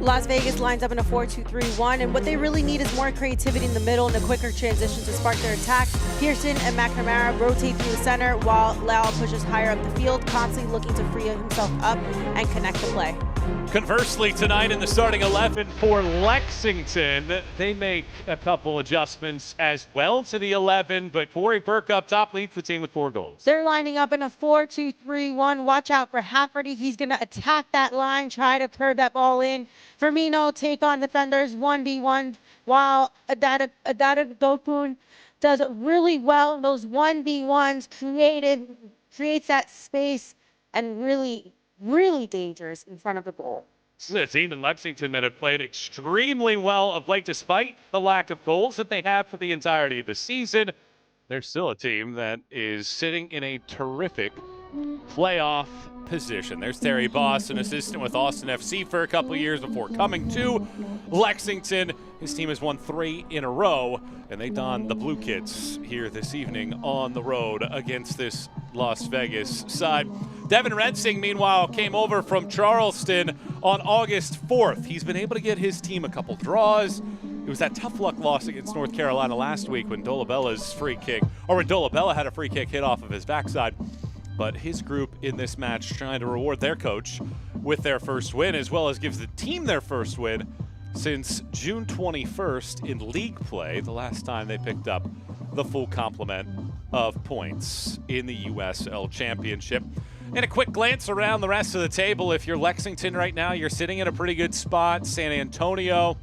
Las Vegas lines up in a 4-2-3-1, and what they really need is more creativity in the middle and a quicker transition to spark their attack. Pearson and McNamara rotate through the center while Lau pushes higher up the field, constantly looking to free himself up and connect the play. Conversely, tonight in the starting 11 for Lexington, they make a couple adjustments as well to the 11, but Corey Burke up top leads the team with 4 goals. They're lining up in a 4-2-3-1. Watch out for Hafferty. He's going to attack that line, try to curve that ball in. Firmino take on defenders 1v1, while Adada Dokun does really well in those 1v1s, creates that space, and really dangerous in front of the goal. This is a team in Lexington that have played extremely well of late, despite the lack of goals that they have for the entirety of the season. They're still a team that is sitting in a terrific playoff position. There's Terry Boss, an assistant with Austin FC for a couple of years before coming to Lexington. His team has won 3 in a row, and they don the blue kits here this evening on the road against this Las Vegas side. Devin Rensing, meanwhile, came over from Charleston on August 4th. He's been able to get his team a couple draws. It was that tough luck loss against North Carolina last week when Dolabella's free kick, or when Dolabella had a free kick hit off of his backside. But his group in this match trying to reward their coach with their first win, as well as gives the team their first win since June 21st in league play, the last time they picked up the full complement of points in the USL Championship. And a quick glance around the rest of the table. If you're Lexington right now, you're sitting in a pretty good spot. San Antonio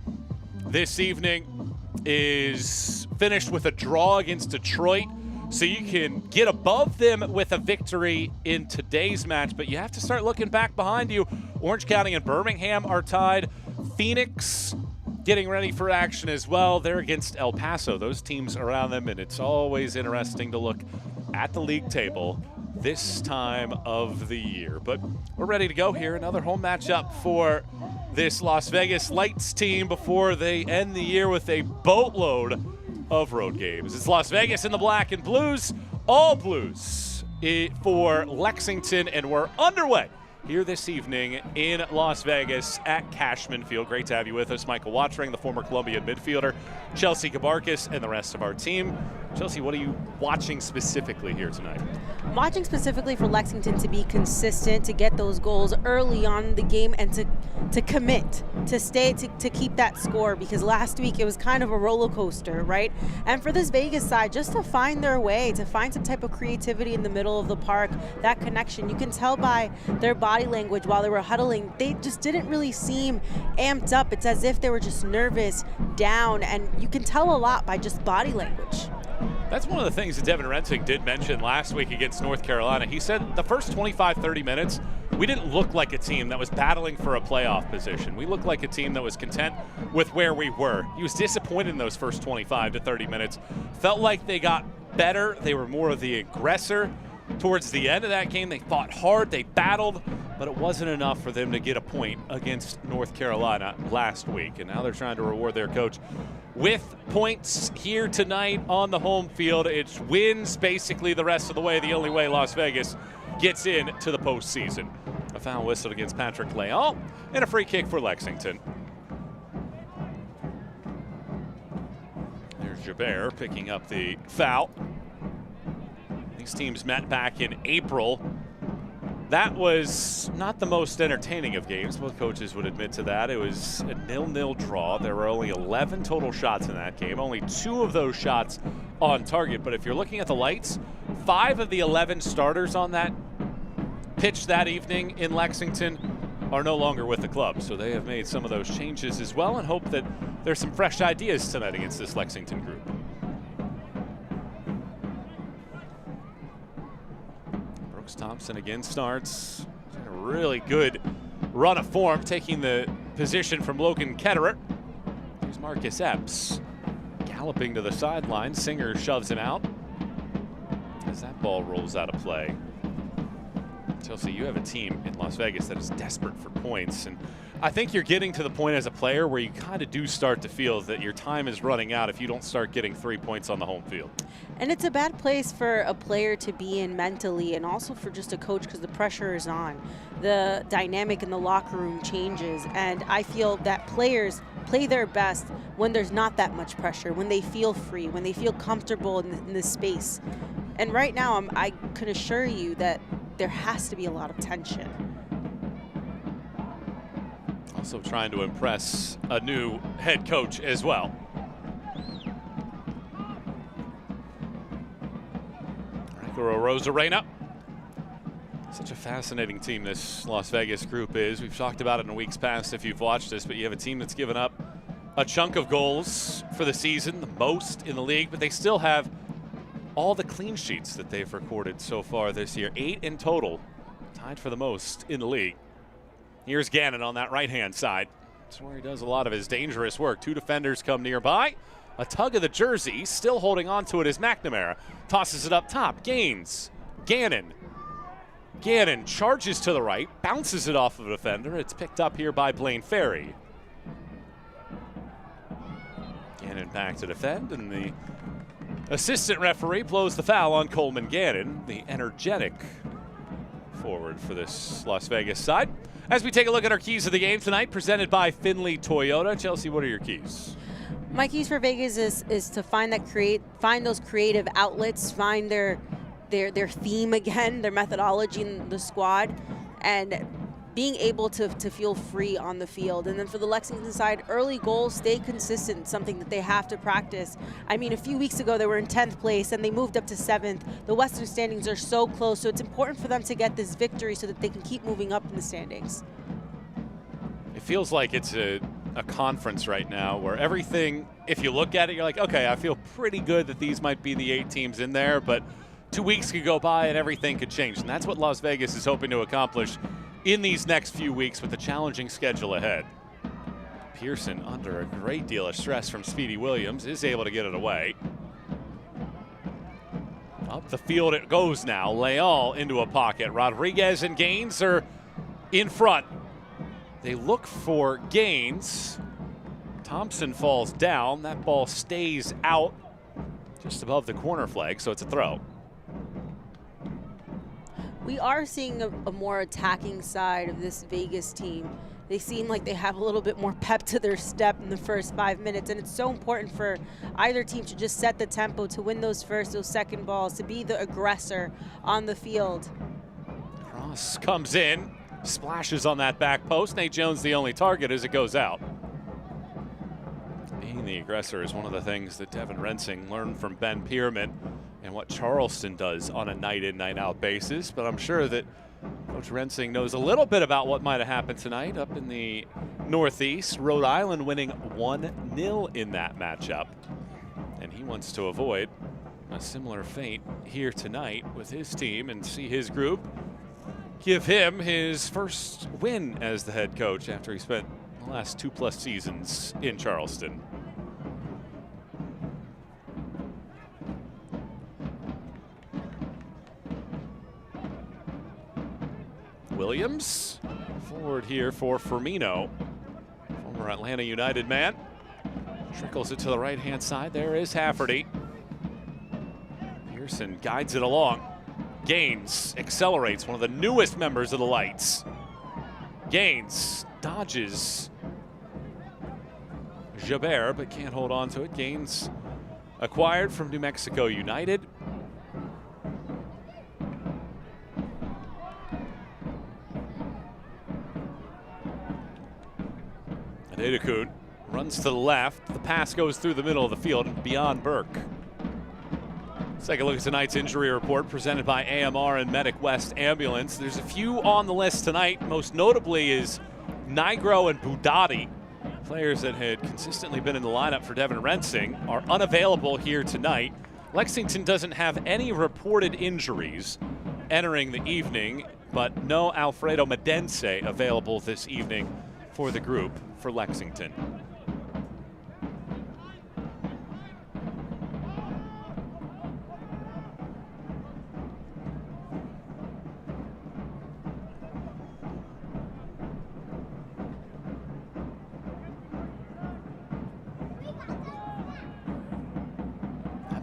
this evening is finished with a draw against Detroit. So you can get above them with a victory in today's match, but you have to start looking back behind you. Orange County and Birmingham are tied. Phoenix getting ready for action as well. They're against El Paso. Those teams around them, and it's always interesting to look at the league table this time of the year. But we're ready to go here. Another home matchup for this Las Vegas Lights team before they end the year with a boatload of road games. It's Las Vegas in the black and blues, all blues for Lexington, and we're underway here this evening in Las Vegas at Cashman Field. Great to have you with us. Michael Watring, the former Colombian midfielder, Chelsea Gabarkis, and the rest of our team. Chelsea, what are you watching specifically here tonight? I'm watching specifically for Lexington to be consistent, to get those goals early on in the game, and to commit, to stay, to keep that score, because last week it was kind of a roller coaster, right? And for this Vegas side, just to find their way, to find some type of creativity in the middle of the park, that connection. You can tell by their body language while they were huddling, they just didn't really seem amped up. It's as if they were just nervous, down, and you can tell a lot by just body language. That's one of the things that Devin Rensing did mention last week against North Carolina. He said the first 25-30 minutes, we didn't look like a team that was battling for a playoff position. We looked like a team that was content with where we were. He was disappointed in those first 25 to 30 minutes. Felt like they got better. They were more of the aggressor. Towards the end of that game, they fought hard, they battled, but it wasn't enough for them to get a point against North Carolina last week. And now they're trying to reward their coach with points here tonight on the home field. It's wins basically the rest of the way, the only way Las Vegas gets in to the postseason. A foul whistled against Patrick Leon and a free kick for Lexington. There's Jabert picking up the foul. These teams met back in April. That was not the most entertaining of games. Both coaches would admit to that. It was a 0-0 draw. There were only 11 total shots in that game. Only 2 of those shots on target. But if you're looking at the Lights, 5 of the 11 starters on that pitch that evening in Lexington are no longer with the club. So they have made some of those changes as well and hope that there's some fresh ideas tonight against this Lexington group. Thompson again starts. A really good run of form, taking the position from Logan Ketterer. There's Marcus Epps galloping to the sideline. Singer shoves him out as that ball rolls out of play. Chelsea, you have a team in Las Vegas that is desperate for points, and I think you're getting to the point as a player where you kind of do start to feel that your time is running out if you don't start getting 3 points on the home field. And it's a bad place for a player to be in mentally, and also for just a coach, because the pressure is on. The dynamic in the locker room changes, and I feel that players play their best when there's not that much pressure, when they feel free, when they feel comfortable in this space. And right now, I can assure you that there has to be a lot of tension. Also trying to impress a new head coach as well. Rosarena. Such a fascinating team this Las Vegas group is. We've talked about it in weeks past if you've watched this, but you have a team that's given up a chunk of goals for the season, the most in the league, but they still have all the clean sheets that they've recorded so far this year. 8 in total, tied for the most in the league. Here's Gannon on that right-hand side. That's where he does a lot of his dangerous work. 2 defenders come nearby. A tug of the jersey, still holding on to it is McNamara. Tosses it up top, gains. Gannon. Gannon charges to the right, bounces it off of a defender. It's picked up here by Blaine Ferry. Gannon back to defend, and the assistant referee blows the foul on Coleman Gannon, the energetic forward for this Las Vegas side. As we take a look at our keys of the game tonight, presented by Finley Toyota. Chelsea, what are your keys? My keys for Vegas is to find those creative outlets, find their theme again, their methodology in the squad, and being able to feel free on the field. And then for the Lexington side, early goals, stay consistent, something that they have to practice. I mean, a few weeks ago they were in 10th place and they moved up to 7th. The Western standings are so close, so it's important for them to get this victory so that they can keep moving up in the standings. It feels like it's a conference right now where everything, if you look at it, you're like, okay, I feel pretty good that these might be the 8 teams in there, but 2 weeks could go by and everything could change. And that's what Las Vegas is hoping to accomplish in these next few weeks with a challenging schedule ahead. Pearson, under a great deal of stress from Speedy Williams, is able to get it away. Up the field it goes now. Leal into a pocket. Rodriguez and Gaines are in front. They look for Gaines. Thompson falls down. That ball stays out just above the corner flag, so it's a throw. We are seeing a more attacking side of this Vegas team. They seem like they have a little bit more pep to their step in the first 5 minutes, and it's so important for either team to just set the tempo, to win those first, those second balls, to be the aggressor on the field. Cross comes in, splashes on that back post. Nate Jones the only target as it goes out. Being the aggressor is one of the things that Devin Rensing learned from Ben Pierman and what Charleston does on a night-in, night-out basis. But I'm sure that Coach Rensing knows a little bit about what might have happened tonight up in the Northeast. Rhode Island winning 1-0 in that matchup. And he wants to avoid a similar fate here tonight with his team and see his group give him his first win as the head coach after he spent the last 2+ seasons in Charleston. Williams forward here for Firmino, former Atlanta United man. Trickles it to the right-hand side. There is Hafferty. Pearson guides it along. Gaines accelerates, one of the newest members of the Lights. Gaines dodges Jabert, but can't hold on to it. Gaines acquired from New Mexico United. Adedekun runs to the left. The pass goes through the middle of the field and beyond Burke. Let's take a look at tonight's injury report presented by AMR and Medic West Ambulance. There's a few on the list tonight. Most notably is Nigro and Budati. Players that had consistently been in the lineup for Devin Rensing are unavailable here tonight. Lexington doesn't have any reported injuries entering the evening, but no Alfredo Medense available this evening for the group for Lexington.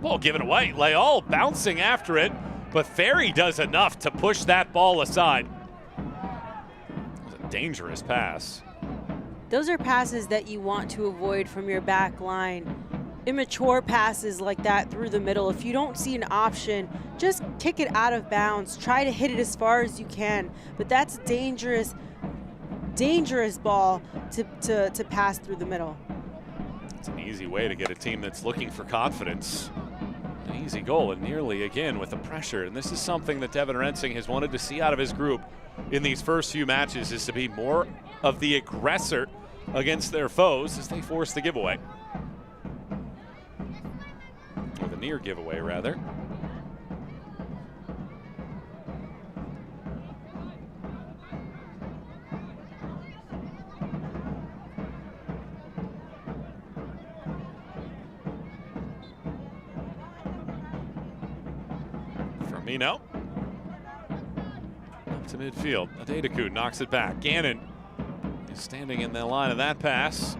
Ball given away. Leal bouncing after it, but Ferry does enough to push that ball aside. It was a dangerous pass. Those are passes that you want to avoid from your back line. Immature passes like that through the middle. If you don't see an option, just kick it out of bounds. Try to hit it as far as you can. But that's dangerous, dangerous ball to pass through the middle. It's an easy way to get a team that's looking for confidence. An easy goal, and nearly again with the pressure. And this is something that Devin Rensing has wanted to see out of his group in these first few matches, is to be more of the aggressor against their foes as they force the giveaway. Or the near giveaway, rather. Firmino. Up to midfield. Adedaku knocks it back. Gannon is standing in the line of that pass.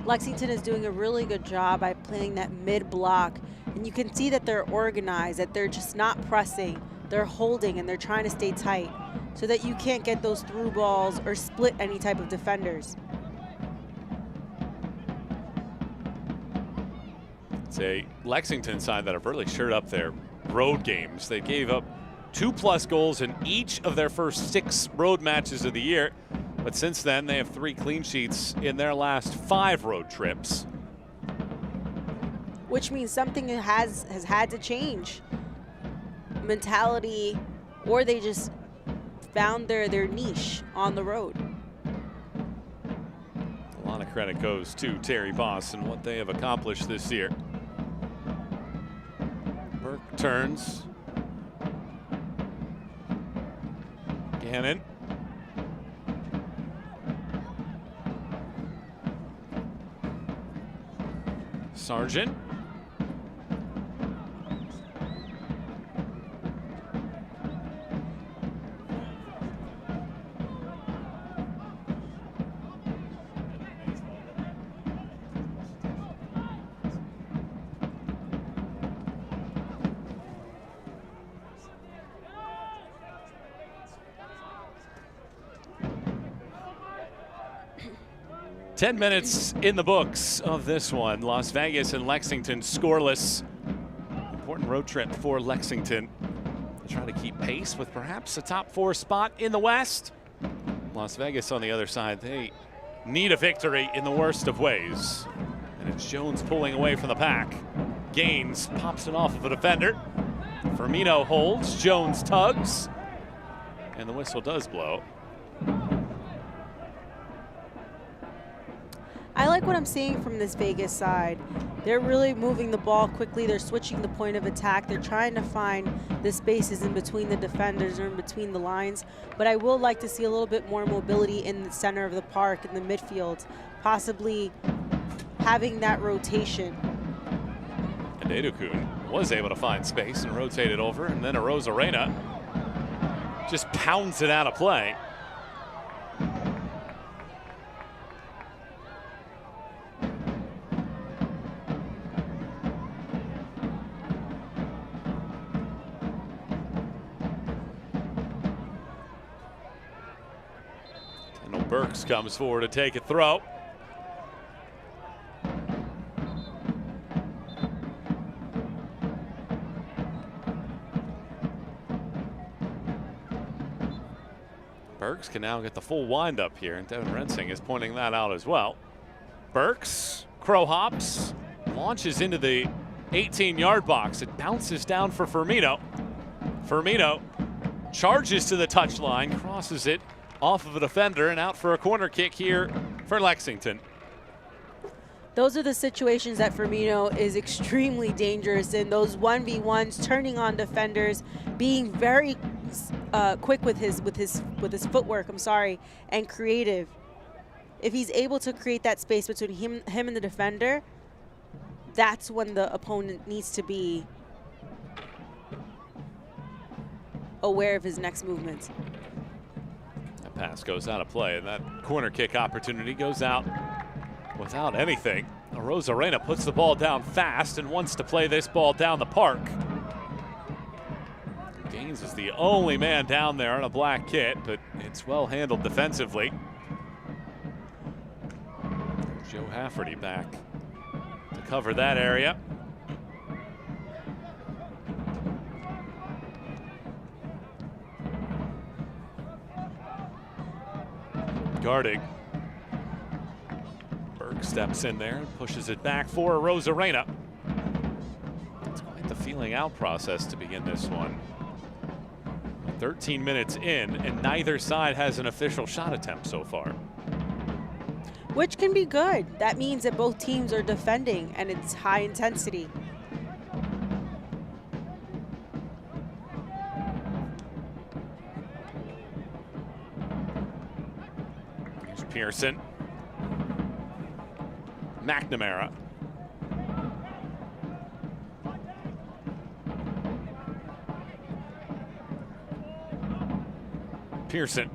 Lexington is doing a really good job by playing that mid block, and you can see that they're organized, that they're just not pressing, they're holding, and they're trying to stay tight so that you can't get those through balls or split any type of defenders. It's a Lexington side that have really shored up their road games. They gave up 2+ goals in each of their first 6 road matches of the year. But since then, they have 3 clean sheets in their last 5 road trips. Which means something has had to change. Mentality, or they just found their niche on the road. A lot of credit goes to Terry Boss and what they have accomplished this year. Burke turns. Gannon. Sargent. Ten minutes in the books of this one. Las Vegas and Lexington scoreless. Important road trip for Lexington. They try to keep pace with perhaps a top 4 spot in the West. Las Vegas on the other side, they need a victory in the worst of ways. And it's Jones pulling away from the pack. Gaines pops it off of a defender. Firmino holds, Jones tugs. And the whistle does blow. I like what I'm seeing from this Vegas side. They're really moving the ball quickly. They're switching the point of attack. They're trying to find the spaces in between the defenders or in between the lines. But I will like to see a little bit more mobility in the center of the park, in the midfield, possibly having that rotation. And Adedaku was able to find space and rotate it over, and then Arozarena just pounds it out of play. Burks comes forward to take a throw. Burks can now get the full wind up here, and Devin Rensing is pointing that out as well. Burks, crow hops, launches into the 18-yard box. It bounces down for Firmino. Firmino charges to the touchline, crosses it off of a defender, and out for a corner kick here for Lexington. Those are the situations that Firmino is extremely dangerous in. Those 1v1s, turning on defenders, being very quick with his footwork, and creative. If he's able to create that space between him and the defender, that's when the opponent needs to be aware of his next movements. That pass goes out of play, and that corner kick opportunity goes out without anything. Rosarena puts the ball down fast and wants to play this ball down the park. Gaines is the only man down there in a black kit, but it's well handled defensively. Joe Hafferty back to cover that area. Guarding. Berg steps in there and pushes it back for Rosarena. It's quite the feeling out process to begin this one. 13 minutes in, and neither side has an official shot attempt so far. Which can be good. That means that both teams are defending and it's high intensity. Here's Pearson. McNamara. Pearson.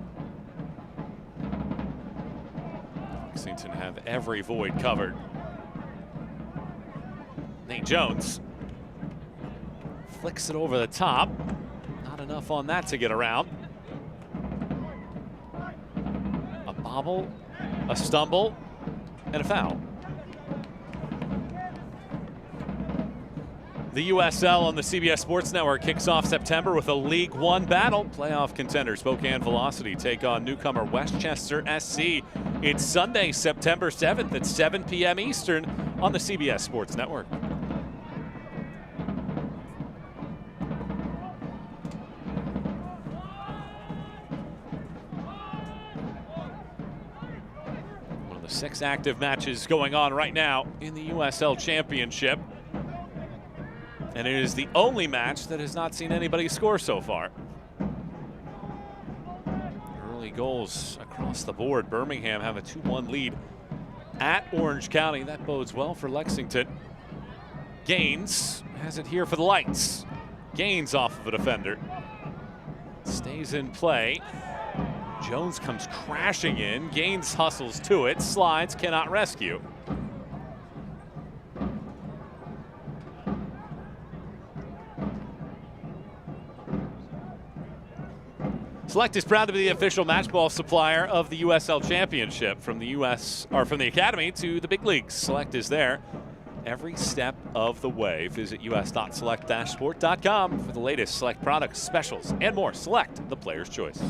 Lexington have every void covered. Nate Jones flicks it over the top. Not enough on that to get around. A bobble, a stumble, and a foul. The USL on the CBS Sports Network kicks off September with a League One battle. Playoff contender Spokane Velocity take on newcomer Westchester SC. It's Sunday, September 7th at 7 p.m. Eastern on the CBS Sports Network. One of the 6 active matches going on right now in the USL Championship. And it is the only match that has not seen anybody score so far. Early goals across the board. Birmingham have a 2-1 lead at Orange County. That bodes well for Lexington. Gaines has it here for the Lights. Gaines off of a defender. Stays in play. Jones comes crashing in. Gaines hustles to it. Slides, cannot rescue. Select is proud to be the official match ball supplier of the USL Championship. From the Academy to the big leagues, Select is there every step of the way. Visit us.select-sport.com for the latest Select products, specials, and more. Select, the player's choice.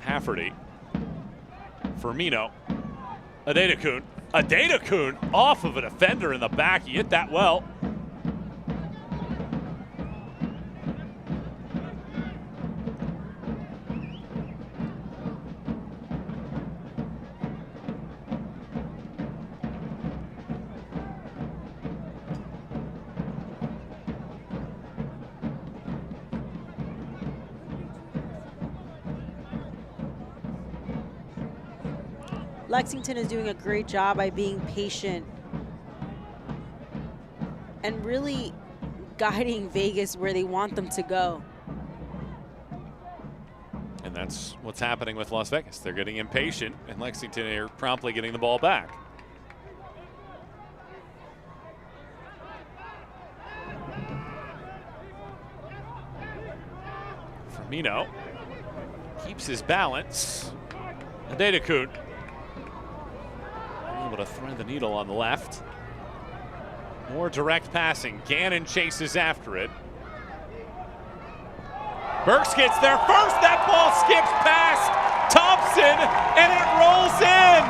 Hafferty. Firmino. Adedokun. Adedokun off of a defender in the back. He hit that well. Lexington is doing a great job by being patient and really guiding Vegas where they want them to go. And that's what's happening with Las Vegas. They're getting impatient, and Lexington are promptly getting the ball back. Firmino keeps his balance. Adedokun able to thread the needle on the left. More direct passing. Gannon chases after it. Burks gets there first. That ball skips past Thompson, and it rolls in.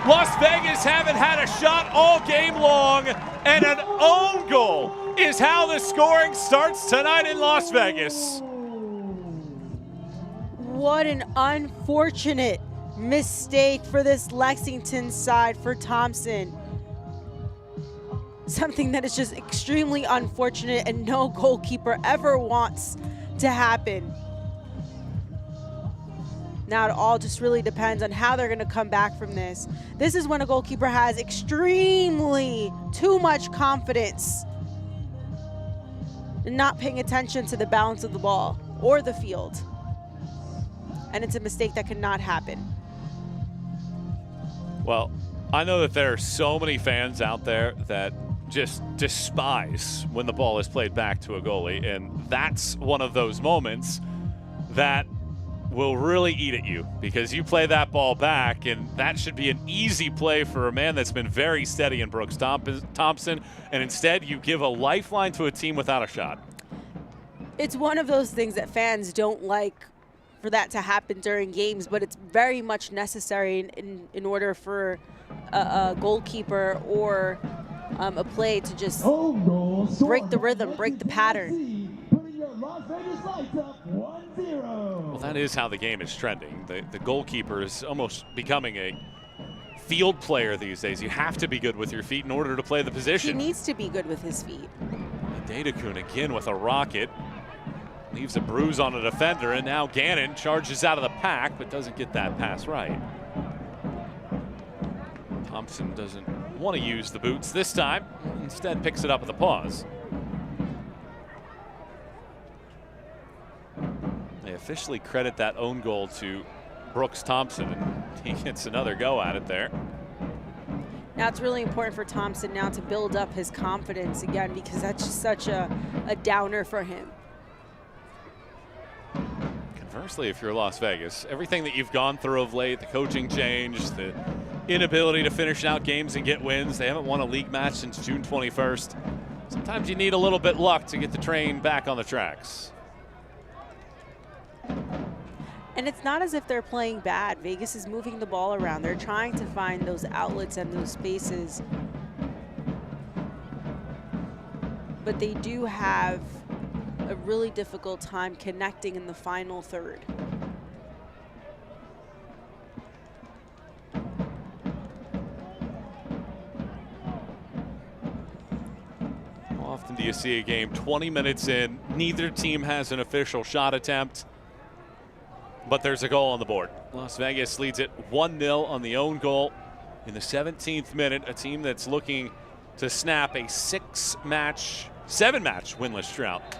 Las Vegas haven't had a shot all game long, and an own goal is how the scoring starts tonight in Las Vegas. What an unfortunate mistake for this Lexington side for Thompson. Something that is just extremely unfortunate and no goalkeeper ever wants to happen. Now it all just really depends on how they're going to come back from this. This is when a goalkeeper has extremely too much confidence not paying attention to the balance of the ball or the field. And it's a mistake that cannot happen. Well, I know that there are so many fans out there that just despise when the ball is played back to a goalie, and that's one of those moments that will really eat at you, because you play that ball back, and that should be an easy play for a man that's been very steady in Brooks Thompson, and instead you give a lifeline to a team without a shot. It's one of those things that fans don't like for that to happen during games, but it's very much necessary in order for a goalkeeper or a play to just break the rhythm, break the pattern. Well, that is how the game is trending. The goalkeeper is almost becoming a field player these days. You have to be good with your feet in order to play the position. He needs to be good with his feet. Dadekun again with a rocket. Leaves a bruise on a defender, and now Gannon charges out of the pack, but doesn't get that pass right. Thompson doesn't want to use the boots this time. Instead picks it up with a pause. They officially credit that own goal to Brooks Thompson, and he gets another go at it there. Now it's really important for Thompson now to build up his confidence again, because that's just such a downer for him. Conversely, if you're Las Vegas, everything that you've gone through of late, the coaching change, the inability to finish out games and get wins, they haven't won a league match since June 21st. Sometimes you need a little bit luck to get the train back on the tracks. And it's not as if they're playing bad. Vegas is moving the ball around. They're trying to find those outlets and those spaces. But they do have a really difficult time connecting in the final third. How often do you see a game 20 minutes in, neither team has an official shot attempt, but there's a goal on the board? Las Vegas leads it 1-0 on the own goal in the 17th minute, a team that's looking to snap a 7-match winless drought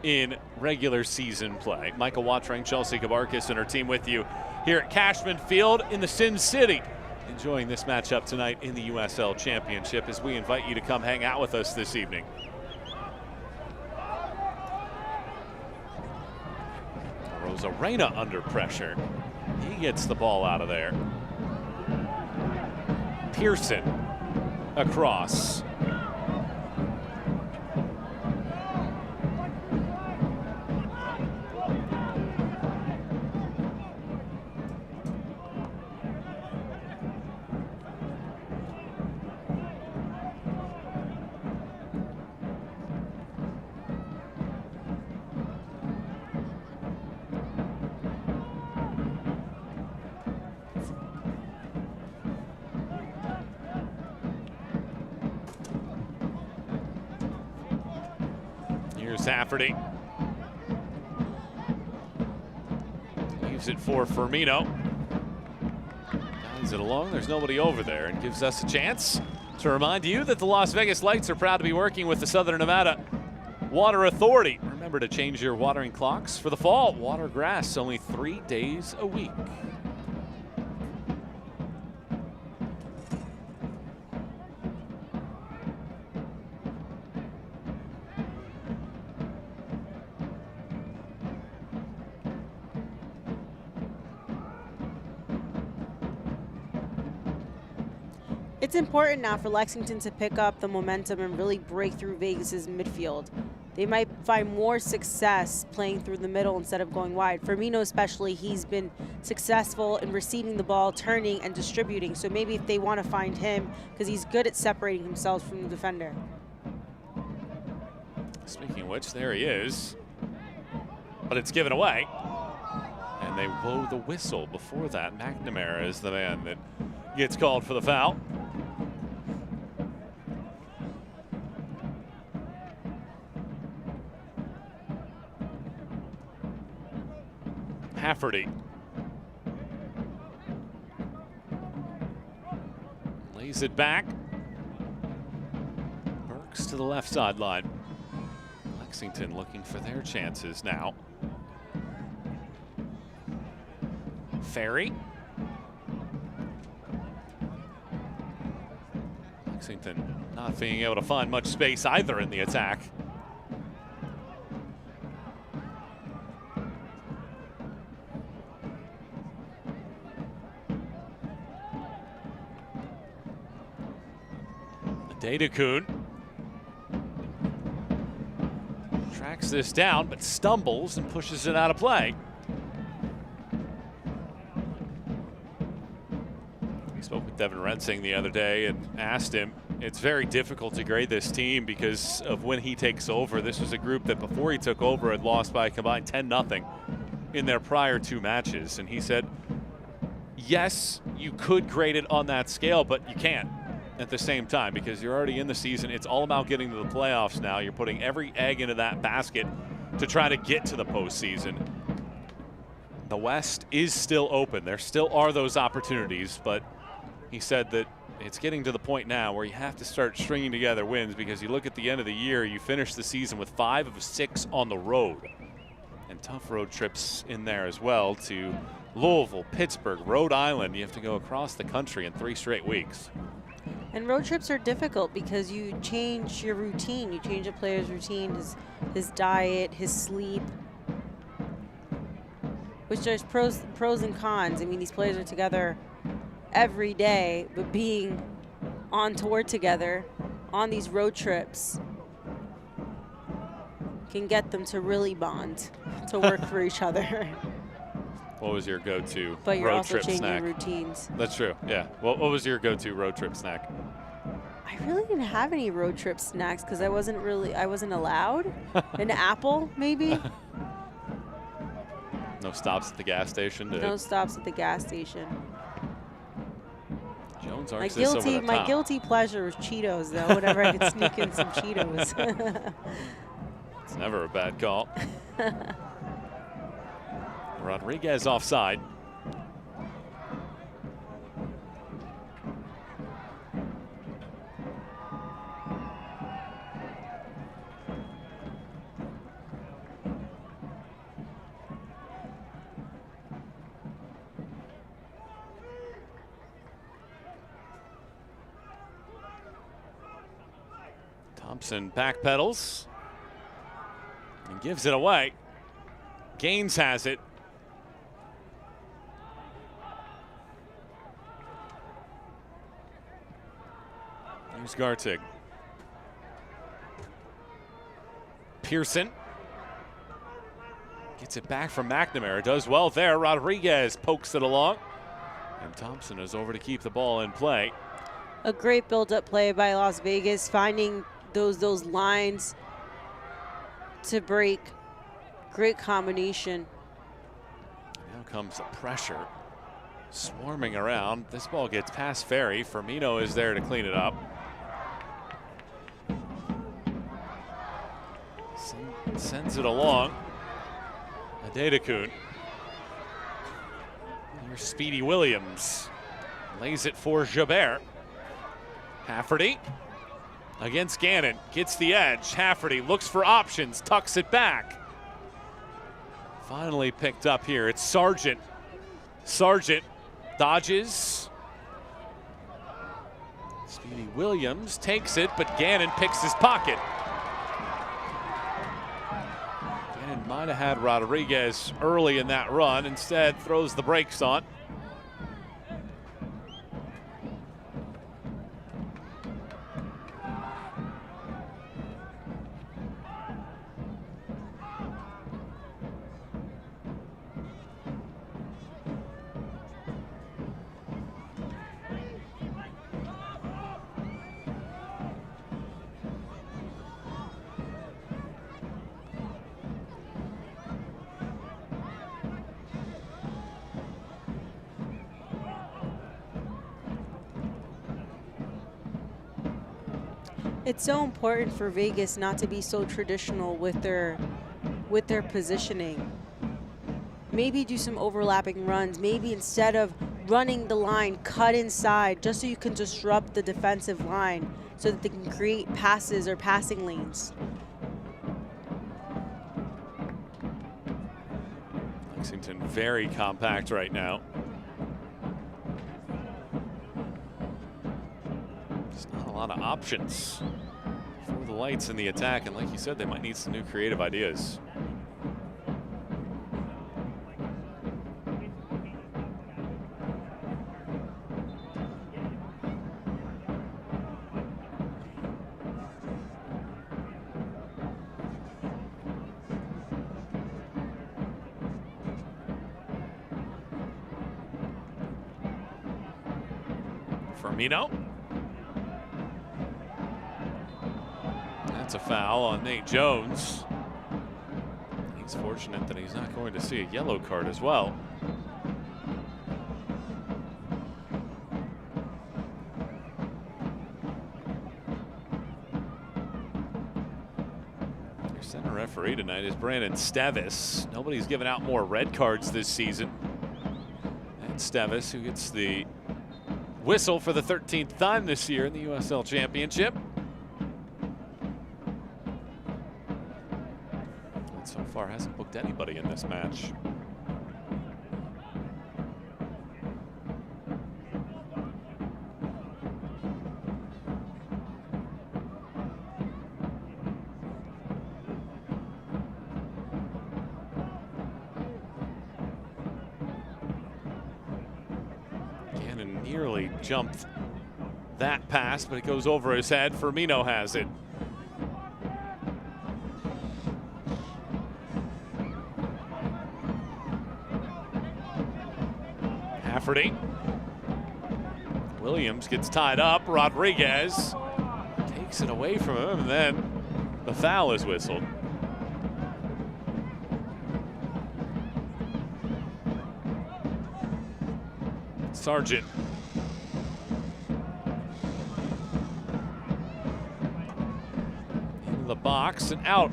in regular season play. Michael Watring, Chelsea Kabarkis, and our team with you here at Cashman Field in the Sin City, enjoying this matchup tonight in the USL Championship, as we invite you to come hang out with us this evening. Rosarena under pressure. He gets the ball out of there. Pearson across. Safferty leaves it for Firmino. Guides it along. There's nobody over there, and gives us a chance to remind you that the Las Vegas Lights are proud to be working with the Southern Nevada Water Authority. Remember to change your watering clocks for the fall. Water grass only 3 days a week. It's important now for Lexington to pick up the momentum and really break through Vegas's midfield. They might find more success playing through the middle instead of going wide. Firmino especially, he's been successful in receiving the ball, turning, and distributing. So maybe if they want to find him, because he's good at separating himself from the defender. Speaking of which, there he is. But it's given away. And they blow the whistle before that. McNamara is the man that gets called for the foul. Hafferty lays it back. Burks to the left sideline. Lexington looking for their chances now. Ferry. Lexington not being able to find much space either in the attack. Dedekun tracks this down, but stumbles and pushes it out of play. We spoke with Devin Rensing the other day and asked him, it's very difficult to grade this team because of when he takes over. This was a group that before he took over had lost by a combined 10-0 in their prior 2 matches. And he said, yes, you could grade it on that scale, but you can't at the same time because you're already in the season. It's all about getting to the playoffs now. You're putting every egg into that basket to try to get to the postseason. The West is still open. There still are those opportunities, but he said that it's getting to the point now where you have to start stringing together wins because you look at the end of the year, you finish the season with 5 of 6 on the road. And tough road trips in there as well to Louisville, Pittsburgh, Rhode Island. You have to go across the country in 3 straight weeks. And road trips are difficult because you change your routine. You change a player's routine, his diet, his sleep, which there's pros and cons. I mean, these players are together every day, but being on tour together on these road trips can get them to really bond, to work for each other. What was your go-to But you're road also trip changing snack? routines. That's true, yeah. What was your go-to road trip snack? I really didn't have any road trip snacks because I wasn't allowed. An apple, maybe? No stops at the gas station? No stops at the gas station. Jones My arcs this over the top. guilty pleasure was Cheetos, though. Whenever I could sneak in some Cheetos. It's never a bad call. Rodriguez offside. Thompson backpedals and gives it away. Gaines has it. Here's Gartig. Pearson gets it back from McNamara. Does well there. Rodriguez pokes it along. And Thompson is over to keep the ball in play. A great build-up play by Las Vegas, finding those lines to break. Great combination. Now comes the pressure. Swarming around. This ball gets past Ferry. Firmino is there to clean it up. Sends it along. Dedekun. Here's Speedy Williams. Lays it for Jabert. Hafferty against Gannon. Gets the edge. Hafferty looks for options. Tucks it back. Finally picked up here. It's Sargent. Sargent dodges. Speedy Williams takes it, but Gannon picks his pocket. Gannon might have had Rodriguez early in that run. Instead, throws the brakes on. It's so important for Vegas not to be so traditional with their positioning. Maybe do some overlapping runs. Maybe instead of running the line, cut inside just so you can disrupt the defensive line so that they can create passes or passing lanes. Lexington very compact right now. Just not a lot of options for the Lights in the attack, and like you said, they might need some new creative ideas. Firmino. That's a foul on Nate Jones. He's fortunate that he's not going to see a yellow card as well. Your center referee tonight is Brandon Stevis. Nobody's given out more red cards this season. And Stevis, who gets the whistle for the 13th time this year in the USL Championship. And so far hasn't booked anybody in this match. Nearly jumped that pass, but it goes over his head. Firmino has it. Hafferty. Williams gets tied up. Rodriguez takes it away from him, and then the foul is whistled. Sargent. In the box and out.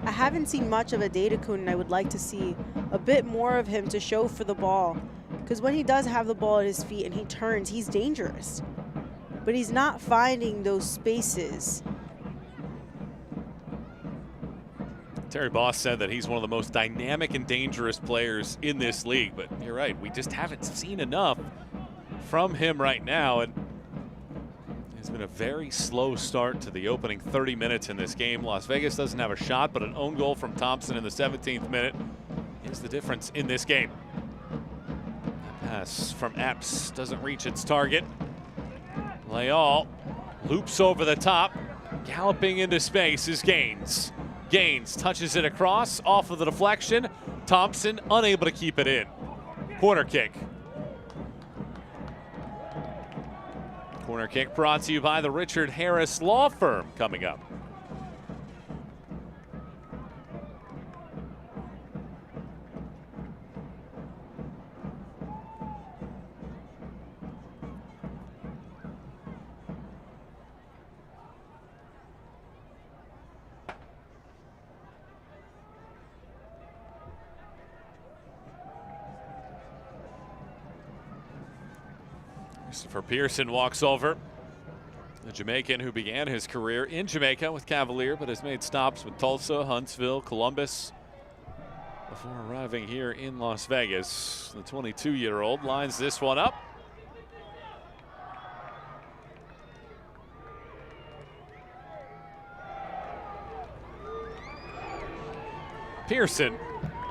I haven't seen much of a Adedokun, and I would like to see a bit more of him to show for the ball. Because when he does have the ball at his feet and he turns, he's dangerous. But he's not finding those spaces. Terry Boss said that he's one of the most dynamic and dangerous players in this league, but you're right, we just haven't seen enough from him right now, and it's been a very slow start to the opening 30 minutes in this game. Las Vegas doesn't have a shot, but an own goal from Thompson in the 17th minute is the difference in this game. That pass from Epps doesn't reach its target. Leal loops over the top, galloping into space is Gaines. Gaines touches it across, off of the deflection. Thompson unable to keep it in. Corner kick. Corner kick brought to you by the Richard Harris Law Firm coming up. Christopher Pearson walks over. The Jamaican who began his career in Jamaica with Cavalier, but has made stops with Tulsa, Huntsville, Columbus before arriving here in Las Vegas. The 22-year-old lines this one up. Pearson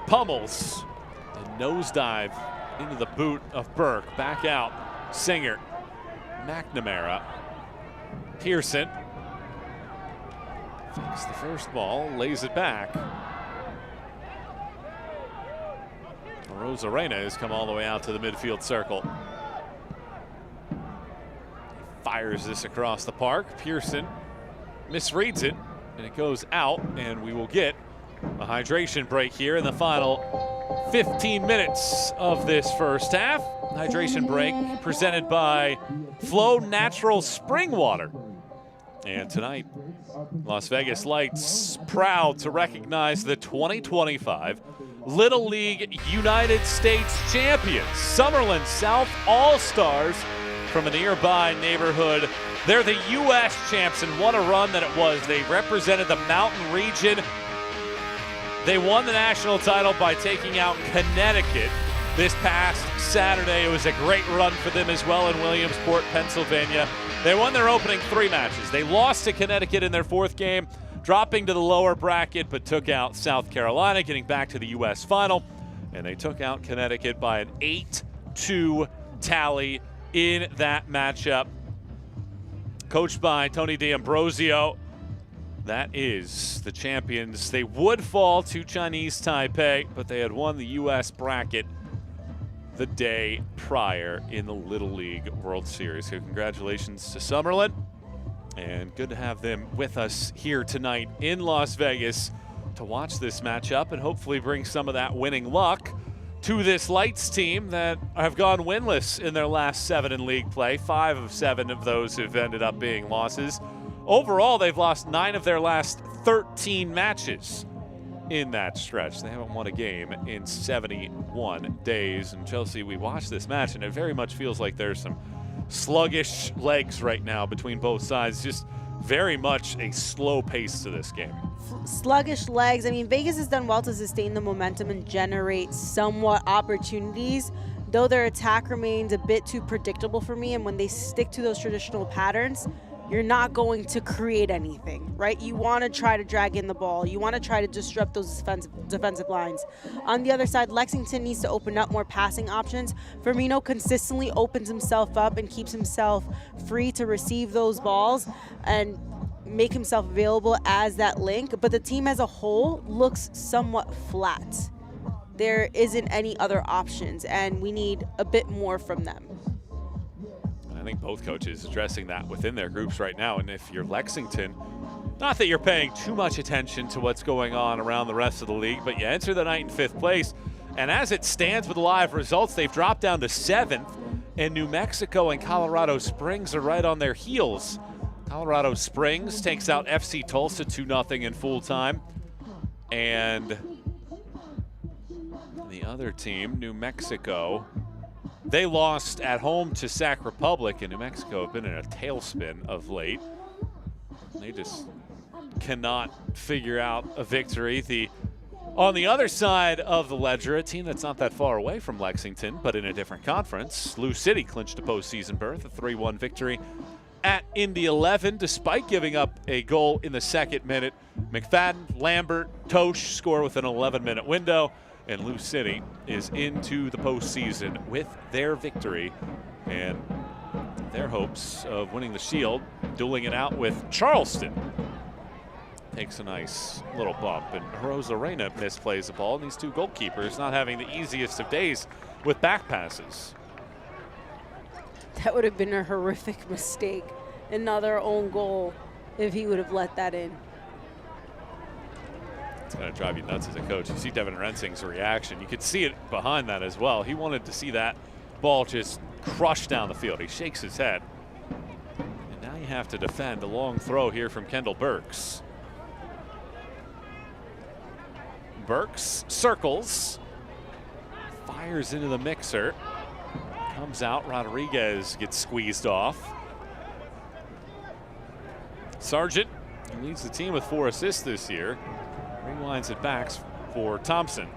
pummels and nosedive into the boot of Burke. Back out. Singer, McNamara, Pearson takes the first ball, lays it back. Rosarena has come all the way out to the midfield circle. He fires this across the park. Pearson misreads it, and it goes out, and we will get a hydration break here in the final 15 minutes of this first half. Hydration break presented by Flow Natural Spring Water. And tonight, Las Vegas Lights proud to recognize the 2025 Little League United States champions, Summerlin South All-Stars from a nearby neighborhood. They're the U.S. champs, and what a run that it was. They represented the mountain region They won the national title by taking out Connecticut this past Saturday. It was a great run for them as well in Williamsport, Pennsylvania. They won their opening 3 matches. They lost to Connecticut in their 4th game, dropping to the lower bracket, but took out South Carolina, getting back to the U.S. final. And they took out Connecticut by an 8-2 tally in that matchup. Coached by Tony D'Ambrosio. That is the champions. They would fall to Chinese Taipei, but they had won the U.S. bracket the day prior in the Little League World Series. So congratulations to Summerlin, and good to have them with us here tonight in Las Vegas to watch this matchup and hopefully bring some of that winning luck to this Lights team that have gone winless in their last 7 in league play. 5 of 7 of those have ended up being losses. Overall, they've lost 9 of their last 13 matches in that stretch. They haven't won a game in 71 days. And Chelsea, we watched this match, and it very much feels like there's some sluggish legs right now between both sides. Just very much a slow pace to this game. Sluggish legs. I mean, Vegas has done well to sustain the momentum and generate somewhat opportunities, though their attack remains a bit too predictable for me. And when they stick to those traditional patterns, you're not going to create anything, right? You want to try to drag in the ball. You want to try to disrupt those defensive lines. On the other side, Lexington needs to open up more passing options. Firmino consistently opens himself up and keeps himself free to receive those balls and make himself available as that link. But the team as a whole looks somewhat flat. There isn't any other options, and we need a bit more from them. I think both coaches addressing that within their groups right now. And if you're Lexington, not that you're paying too much attention to what's going on around the rest of the league, but you enter the night in 5th place. And as it stands with live results, they've dropped down to 7th, and New Mexico and Colorado Springs are right on their heels. Colorado Springs takes out FC Tulsa 2-0 in full time. And the other team, New Mexico, they lost at home to Sac Republic, and New Mexico have been in a tailspin of late. They just cannot figure out a victory. On the other side of the ledger, a team that's not that far away from Lexington, but in a different conference, Lou City clinched a postseason berth, a 3-1 victory at Indy 11, despite giving up a goal in the 2nd minute. McFadden, Lambert, Tosh score with an 11-minute window. And Lou City is into the postseason with their victory and their hopes of winning the Shield, dueling it out with Charleston. Takes a nice little bump, and Rosarena misplays the ball, and these 2 goalkeepers not having the easiest of days with back passes. That would have been a horrific mistake. Another own goal if he would have let that in. It's going to drive you nuts as a coach. You see Devin Rensing's reaction. You could see it behind that as well. He wanted to see that ball just crush down the field. He shakes his head. And now you have to defend a long throw here from Kendall Burks. Burks circles, fires into the mixer, comes out. Rodriguez gets squeezed off. Sargent, who leads the team with 4 assists this year, rewinds it back for Thompson.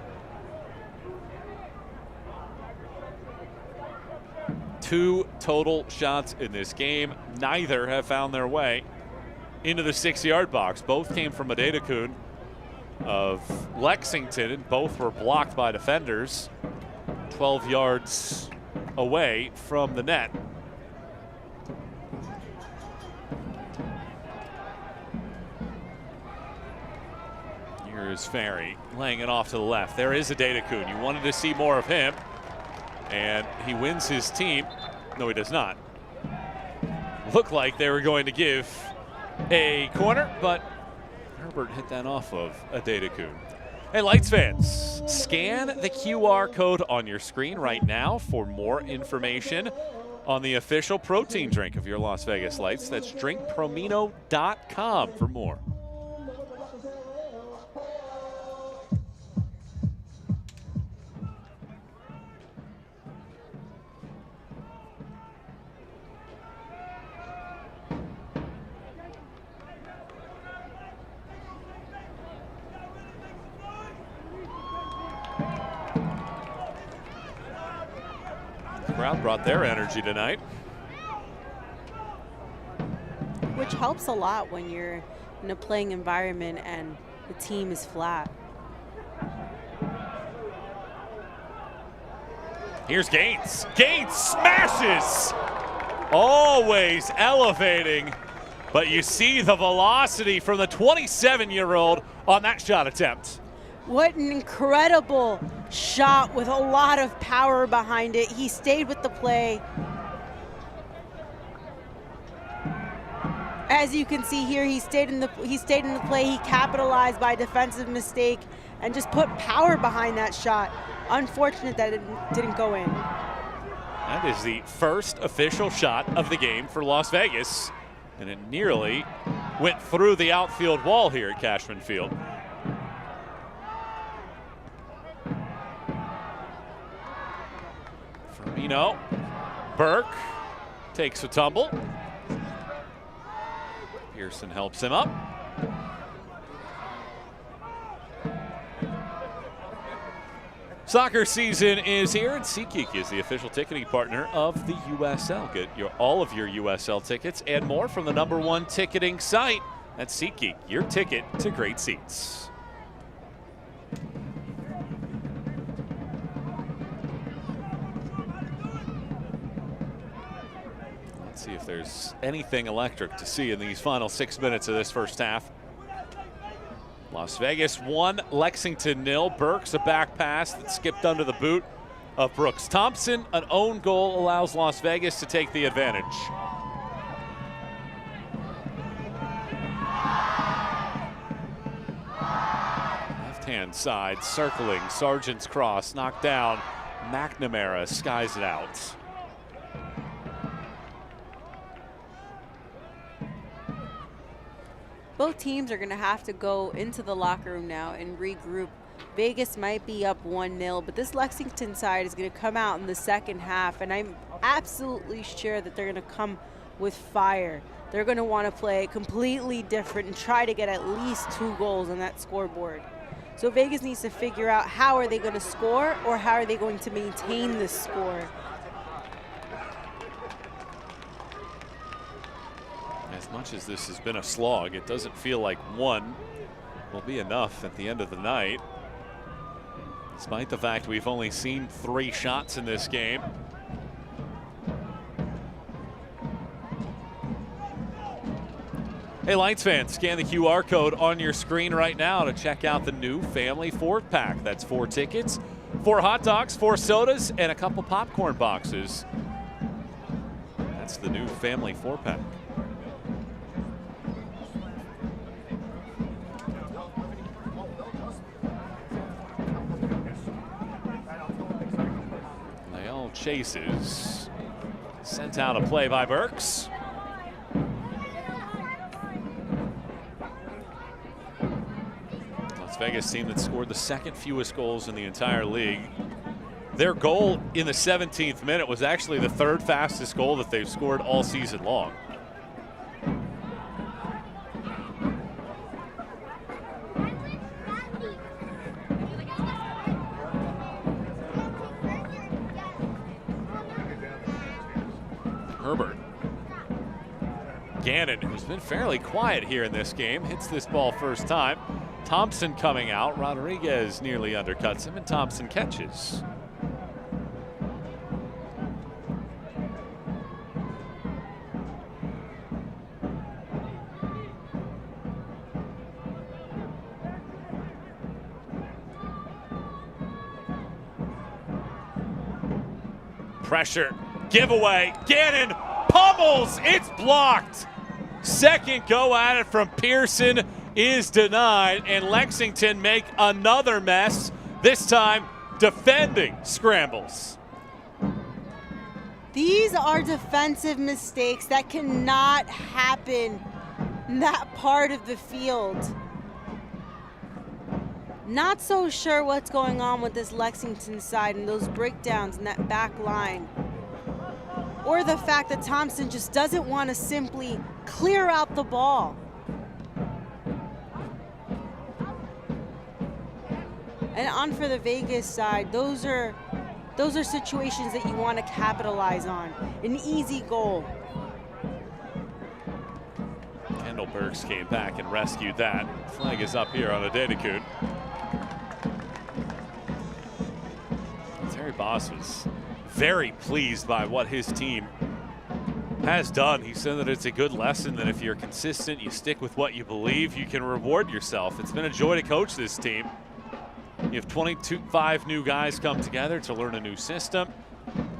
2 total shots in this game. Neither have found their way into the 6-yard box. Both came from Adedekun of Lexington, and both were blocked by defenders 12 yards away from the net. Here's Ferry laying it off to the left. There is Adedekun. You wanted to see more of him, and he wins his team. No, he does not. Looked like they were going to give a corner, but Herbert hit that off of Adedekun. Hey, Lights fans, scan the QR code on your screen right now for more information on the official protein drink of your Las Vegas Lights. That's drinkpromino.com for more. Crowd brought their energy tonight. Which helps a lot when you're in a playing environment and the team is flat. Here's Gaines. Gaines smashes! Always elevating. But you see the velocity from the 27-year-old on that shot attempt. What an incredible shot with a lot of power behind it. He stayed with the play. As you can see here, he stayed in the play. He capitalized by a defensive mistake and just put power behind that shot. Unfortunate that it didn't go in. That is the first official shot of the game for Las Vegas, and it nearly went through the outfield wall here at Cashman Field. Firmino, Burke takes a tumble. Pearson helps him up. Soccer season is here, and SeatGeek is the official ticketing partner of the USL. Get all of your USL tickets and more from the #1 ticketing site. That's SeatGeek, your ticket to great seats. Let's see if there's anything electric to see in these final 6 minutes of this first half. Las Vegas 1, Lexington 0. Burke's a back pass that skipped under the boot of Brooks Thompson. An own goal allows Las Vegas to take the advantage. Left-hand side, circling, Sargent's cross, knocked down. McNamara skies it out. Both teams are going to have to go into the locker room now and regroup. Vegas might be up 1-0, but this Lexington side is going to come out in the second half, and I'm absolutely sure that they're going to come with fire. They're going to want to play completely different and try to get at least 2 goals on that scoreboard. So Vegas needs to figure out how are they going to score or how are they going to maintain this score. As much as this has been a slog, it doesn't feel like 1 will be enough at the end of the night. Despite the fact we've only seen 3 shots in this game. Hey, Lights fans, scan the QR code on your screen right now to check out the new Family 4-pack. That's 4 tickets, 4 hot dogs, 4 sodas, and a couple popcorn boxes. That's the new Family 4-pack. Chases, sent out a play by Burks. Las Vegas team that scored the 2nd fewest goals in the entire league. Their goal in the 17th minute was actually the 3rd fastest goal that they've scored all season long. Gannon, who's been fairly quiet here in this game, hits this ball first time. Thompson coming out. Rodriguez nearly undercuts him, and Thompson catches. Pressure, giveaway, Gannon pummels, it's blocked. Second go at it from Pearson is denied, and Lexington make another mess, this time defending scrambles. These are defensive mistakes that cannot happen in that part of the field. Not so sure what's going on with this Lexington side and those breakdowns in that back line. Or the fact that Thompson just doesn't want to simply clear out the ball. And on for the Vegas side, those are those are situations that you want to capitalize on. An easy goal. Kendall Burks came back and rescued that. Flag is up here on Adedekun. Terry Boss was very pleased by what his team has done. He said that it's a good lesson that if you're consistent, you stick with what you believe, you can reward yourself. It's been a joy to coach this team. You have 25 new guys come together to learn a new system.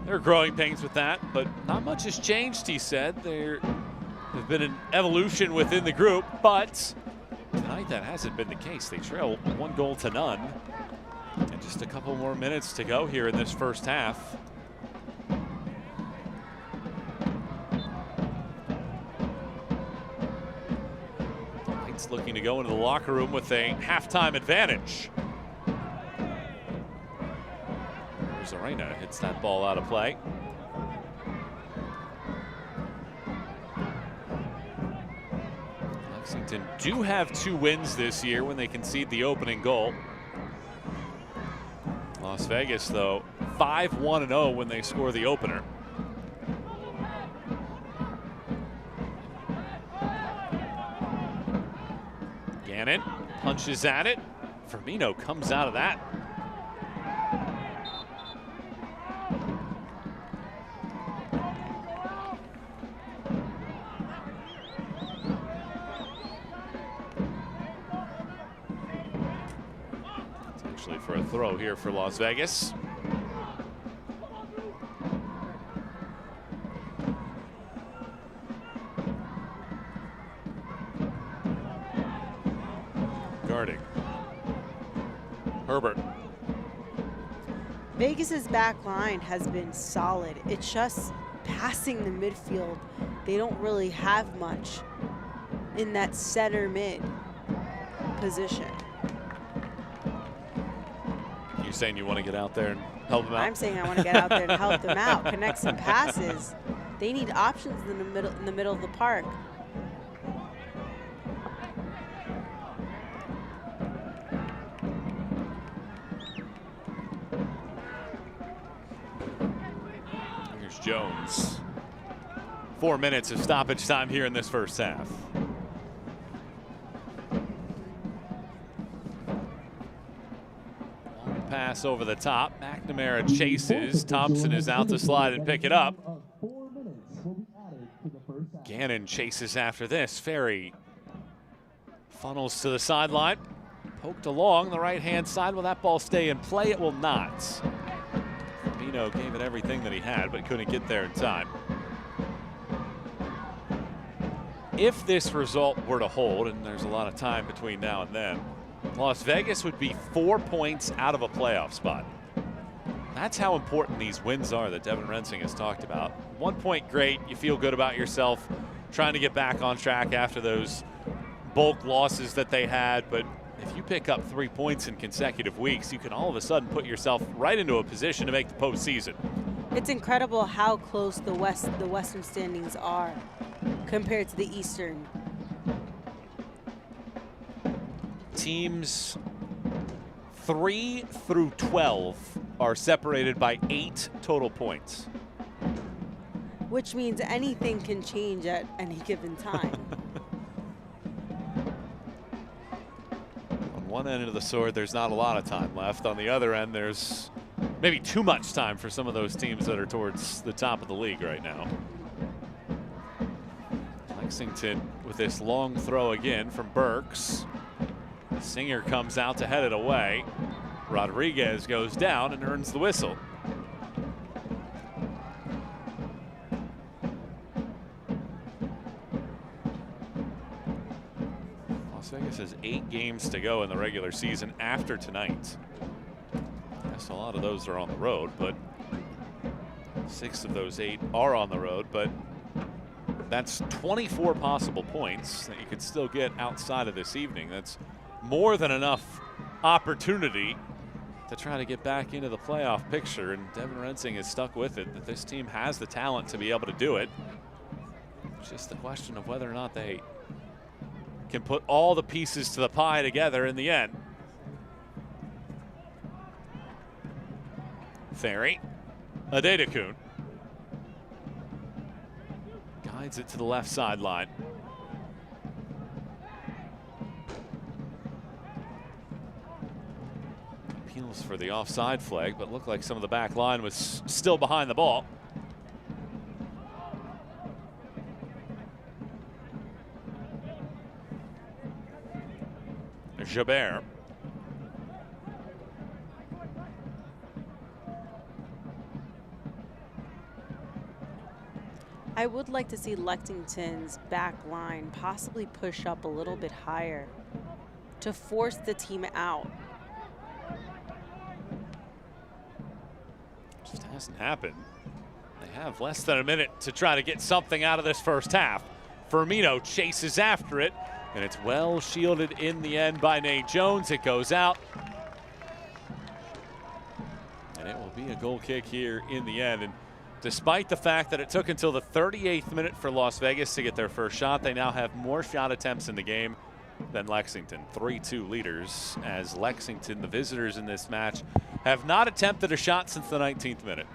There are growing pains with that, but not much has changed, he said. There have been an evolution within the group, but tonight that hasn't been the case. They trail 1-0 and just a couple more minutes to go here in this first half. Knights looking to go into the locker room with a halftime advantage. Arena hits that ball out of play. Lexington do have 2 wins this year when they concede the opening goal. Las Vegas, though, 5-1-0 when they score the opener. Gannon punches at it. Firmino comes out of that. For a throw here for Las Vegas. Guarding. Herbert. Vegas's back line has been solid. It's just passing the midfield. They don't really have much in that center mid position. You're saying you want to get out there and help them out? I'm saying I want to get out there and help them out, connect some passes. They need options in the middle of the park. Here's Jones. 4 minutes of stoppage time here in this first half. Pass over the top. McNamara chases. Thompson is out to slide and pick it up. Gannon chases after this. Ferry funnels to the sideline. Poked along the right-hand side. Will that ball stay in play? It will not. Firmino gave it everything that he had, but couldn't get there in time. If this result were to hold, and there's a lot of time between now and then, Las Vegas would be 4 points out of a playoff spot. That's how important these wins are that Devin Rensing has talked about. 1 point, great. You feel good about yourself, trying to get back on track after those bulk losses that they had. But if you pick up 3 points in consecutive weeks, you can all of a sudden put yourself right into a position to make the postseason. It's incredible how close the Western standings are compared to the Eastern. Teams 3 through 12 are separated by 8 total points. Which means anything can change at any given time. On one end of the sword, there's not a lot of time left. On the other end, there's maybe too much time for some of those teams that are towards the top of the league right now. Lexington with this long throw again from Burks. Singer comes out to head it away. Rodriguez goes down and earns the whistle. Las Vegas has 8 games to go in the regular season after tonight. Yes, a lot of those are on the road, but 6 of those 8 are on the road, but that's 24 possible points that you could still get outside of this evening. That's more than enough opportunity to try to get back into the playoff picture, and Devin Rensing is stuck with it, that this team has the talent to be able to do it. It's just the question of whether or not they can put all the pieces to the pie together in the end. Ferry. Adedekun guides it to the left sideline. Appeals for the offside flag, but looked like some of the back line was still behind the ball. Jabert. I would like to see Lexington's back line possibly push up a little bit higher to force the team out. Just hasn't happened. They have less than a minute to try to get something out of this first half. Firmino chases after it, and it's well shielded in the end by Nate Jones. It goes out. And it will be a goal kick here in the end. And despite the fact that it took until the 38th minute for Las Vegas to get their first shot, they now have more shot attempts in the game than Lexington. 3-2 leaders, as Lexington, the visitors in this match, have not attempted a shot since the 19th minute.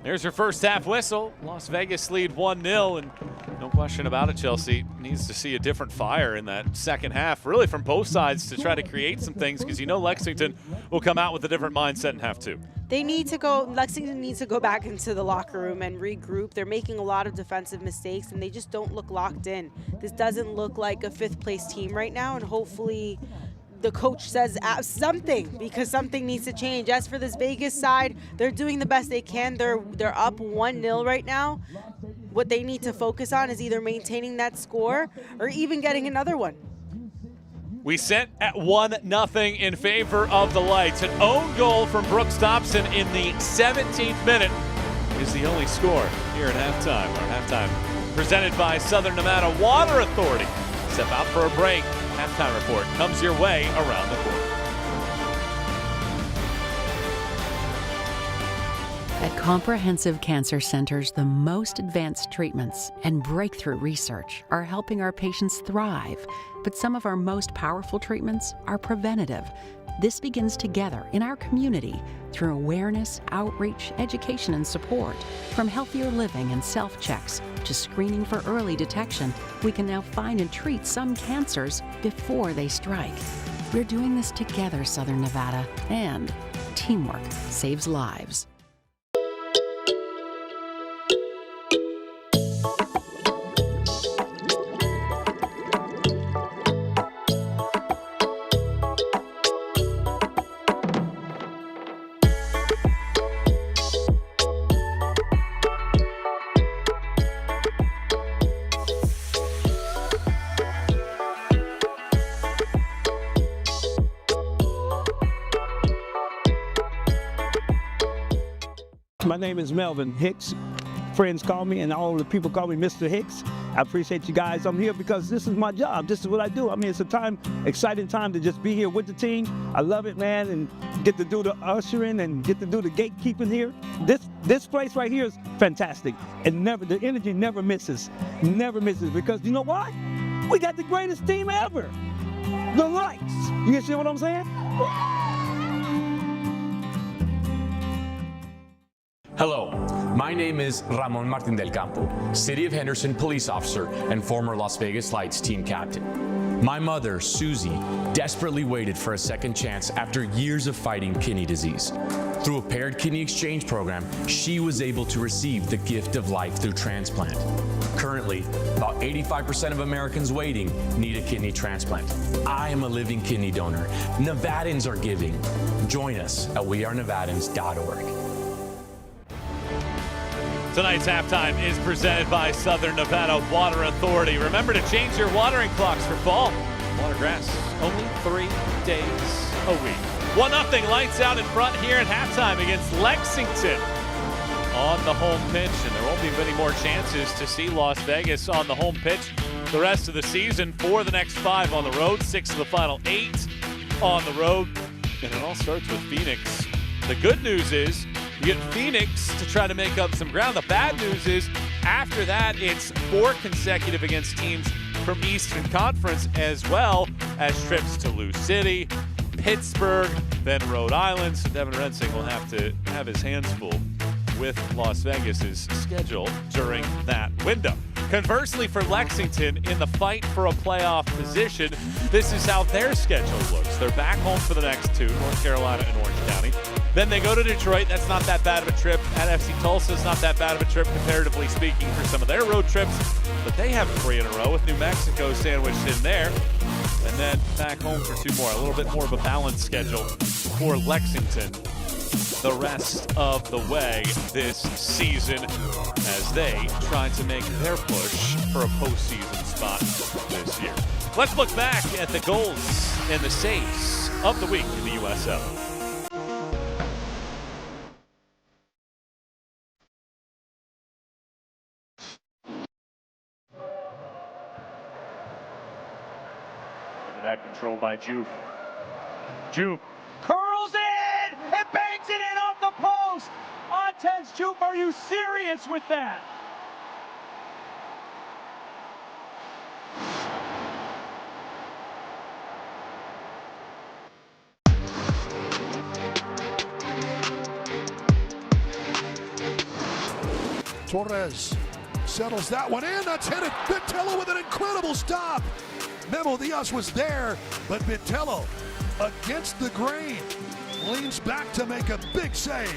There's your first half whistle. Las Vegas lead 1-0, and no question about it, Chelsea needs to see a different fire in that second half, really from both sides, to try to create some things, because you know Lexington will come out with a different mindset in half two. They need to go, Lexington needs to go back into the locker room and regroup. They're making a lot of defensive mistakes, and they just don't look locked in. This doesn't look like a fifth place team right now, and hopefully the coach says something, because something needs to change. As for this Vegas side, they're doing the best they can. They're up 1-0 right now. What they need to focus on is either maintaining that score or even getting another one. We set at 1-0 in favor of the Lights. An own goal from Brooks Thompson in the 17th minute is the only score here at halftime. Our halftime presented by Southern Nevada Water Authority. Step out for a break. Halftime report comes your way around the corner. At comprehensive cancer centers, the most advanced treatments and breakthrough research are helping our patients thrive. But some of our most powerful treatments are preventative. This begins together in our community through awareness, outreach, education, and support. From healthier living and self-checks to screening for early detection, we can now find and treat some cancers before they strike. We're doing this together, Southern Nevada, and teamwork saves lives. My name is Melvin Hicks. Friends call me, and all the people call me Mr. Hicks. I appreciate you guys. I'm here because this is my job. This is what I do. I mean, it's a exciting time to just be here with the team. I love it, man, and get to do the ushering and get to do the gatekeeping here. This place right here is fantastic, and the energy never misses, because you know why? We got the greatest team ever, the Lights. You see what I'm saying? Hello, my name is Ramon Martin del Campo, City of Henderson police officer and former Las Vegas Lights team captain. My mother, Susie, desperately waited for a second chance after years of fighting kidney disease. Through a paired kidney exchange program, she was able to receive the gift of life through transplant. Currently, about 85% of Americans waiting need a kidney transplant. I am a living kidney donor. Nevadans are giving. Join us at wearenevadans.org. Tonight's halftime is presented by Southern Nevada Water Authority. Remember to change your watering clocks for fall. Watergrass, only 3 days a week. 1-0 Lights out in front here at halftime against Lexington on the home pitch. And there won't be many more chances to see Las Vegas on the home pitch the rest of the season. 4 of the next 5 on the road, 6 of the final 8 on the road, and it all starts with Phoenix. The good news is you get Phoenix to try to make up some ground. The bad news is after that, it's 4 consecutive against teams from Eastern Conference, as well as trips to Lou City, Pittsburgh, then Rhode Island. So Devin Rensing will have to have his hands full with Las Vegas's schedule during that window. Conversely, for Lexington, in the fight for a playoff position, this is how their schedule looks. They're back home for the next 2, North Carolina and Orange County. Then they go to Detroit. That's not that bad of a trip. At FC Tulsa, it's not that bad of a trip, comparatively speaking, for some of their road trips. But they have 3 in a row with New Mexico sandwiched in there. And then back home for 2 more. A little bit more of a balanced schedule for Lexington the rest of the way this season as they try to make their push for a postseason spot this year. Let's look back at the goals and the saves of the week in the USL. That control by Juve. Juve curls in and bangs it in off the post. Ontens Juve, are you serious with that? Torres settles that one in. That's hit it. Vitello with an incredible stop. Memo Diaz was there, but Vitello against the grain leans back to make a big save.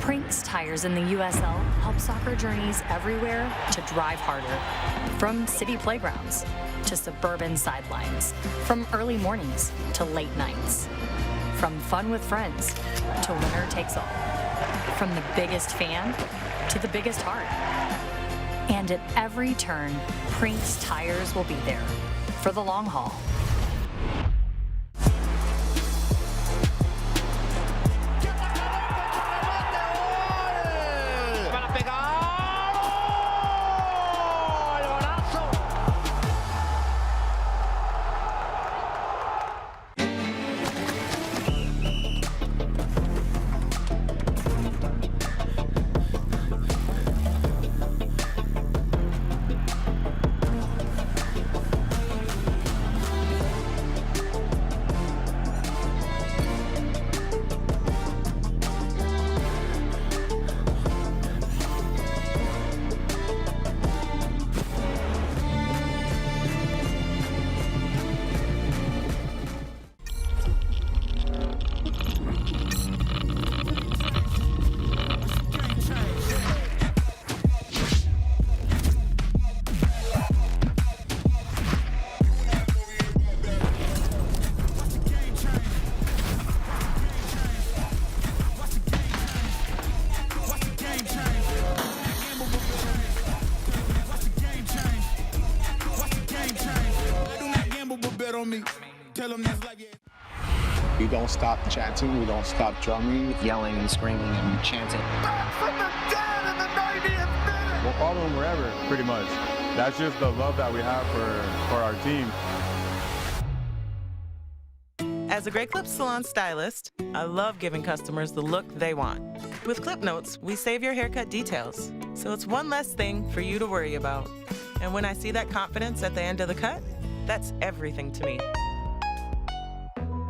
Prinks tires in the USL help soccer journeys everywhere to drive harder. From city playgrounds to suburban sidelines, from early mornings to late nights, from fun with friends to winner takes all, from the biggest fan to the biggest heart. And at every turn, Prinks tires will be there for the long haul. We don't stop chanting, we don't stop drumming, yelling and screaming and chanting. Back from the dead in the 90th minute! We'll follow them wherever, pretty much. That's just the love that we have for our team. As a Great Clips salon stylist, I love giving customers the look they want. With Clip Notes, we save your haircut details, so it's one less thing for you to worry about. And when I see that confidence at the end of the cut, that's everything to me.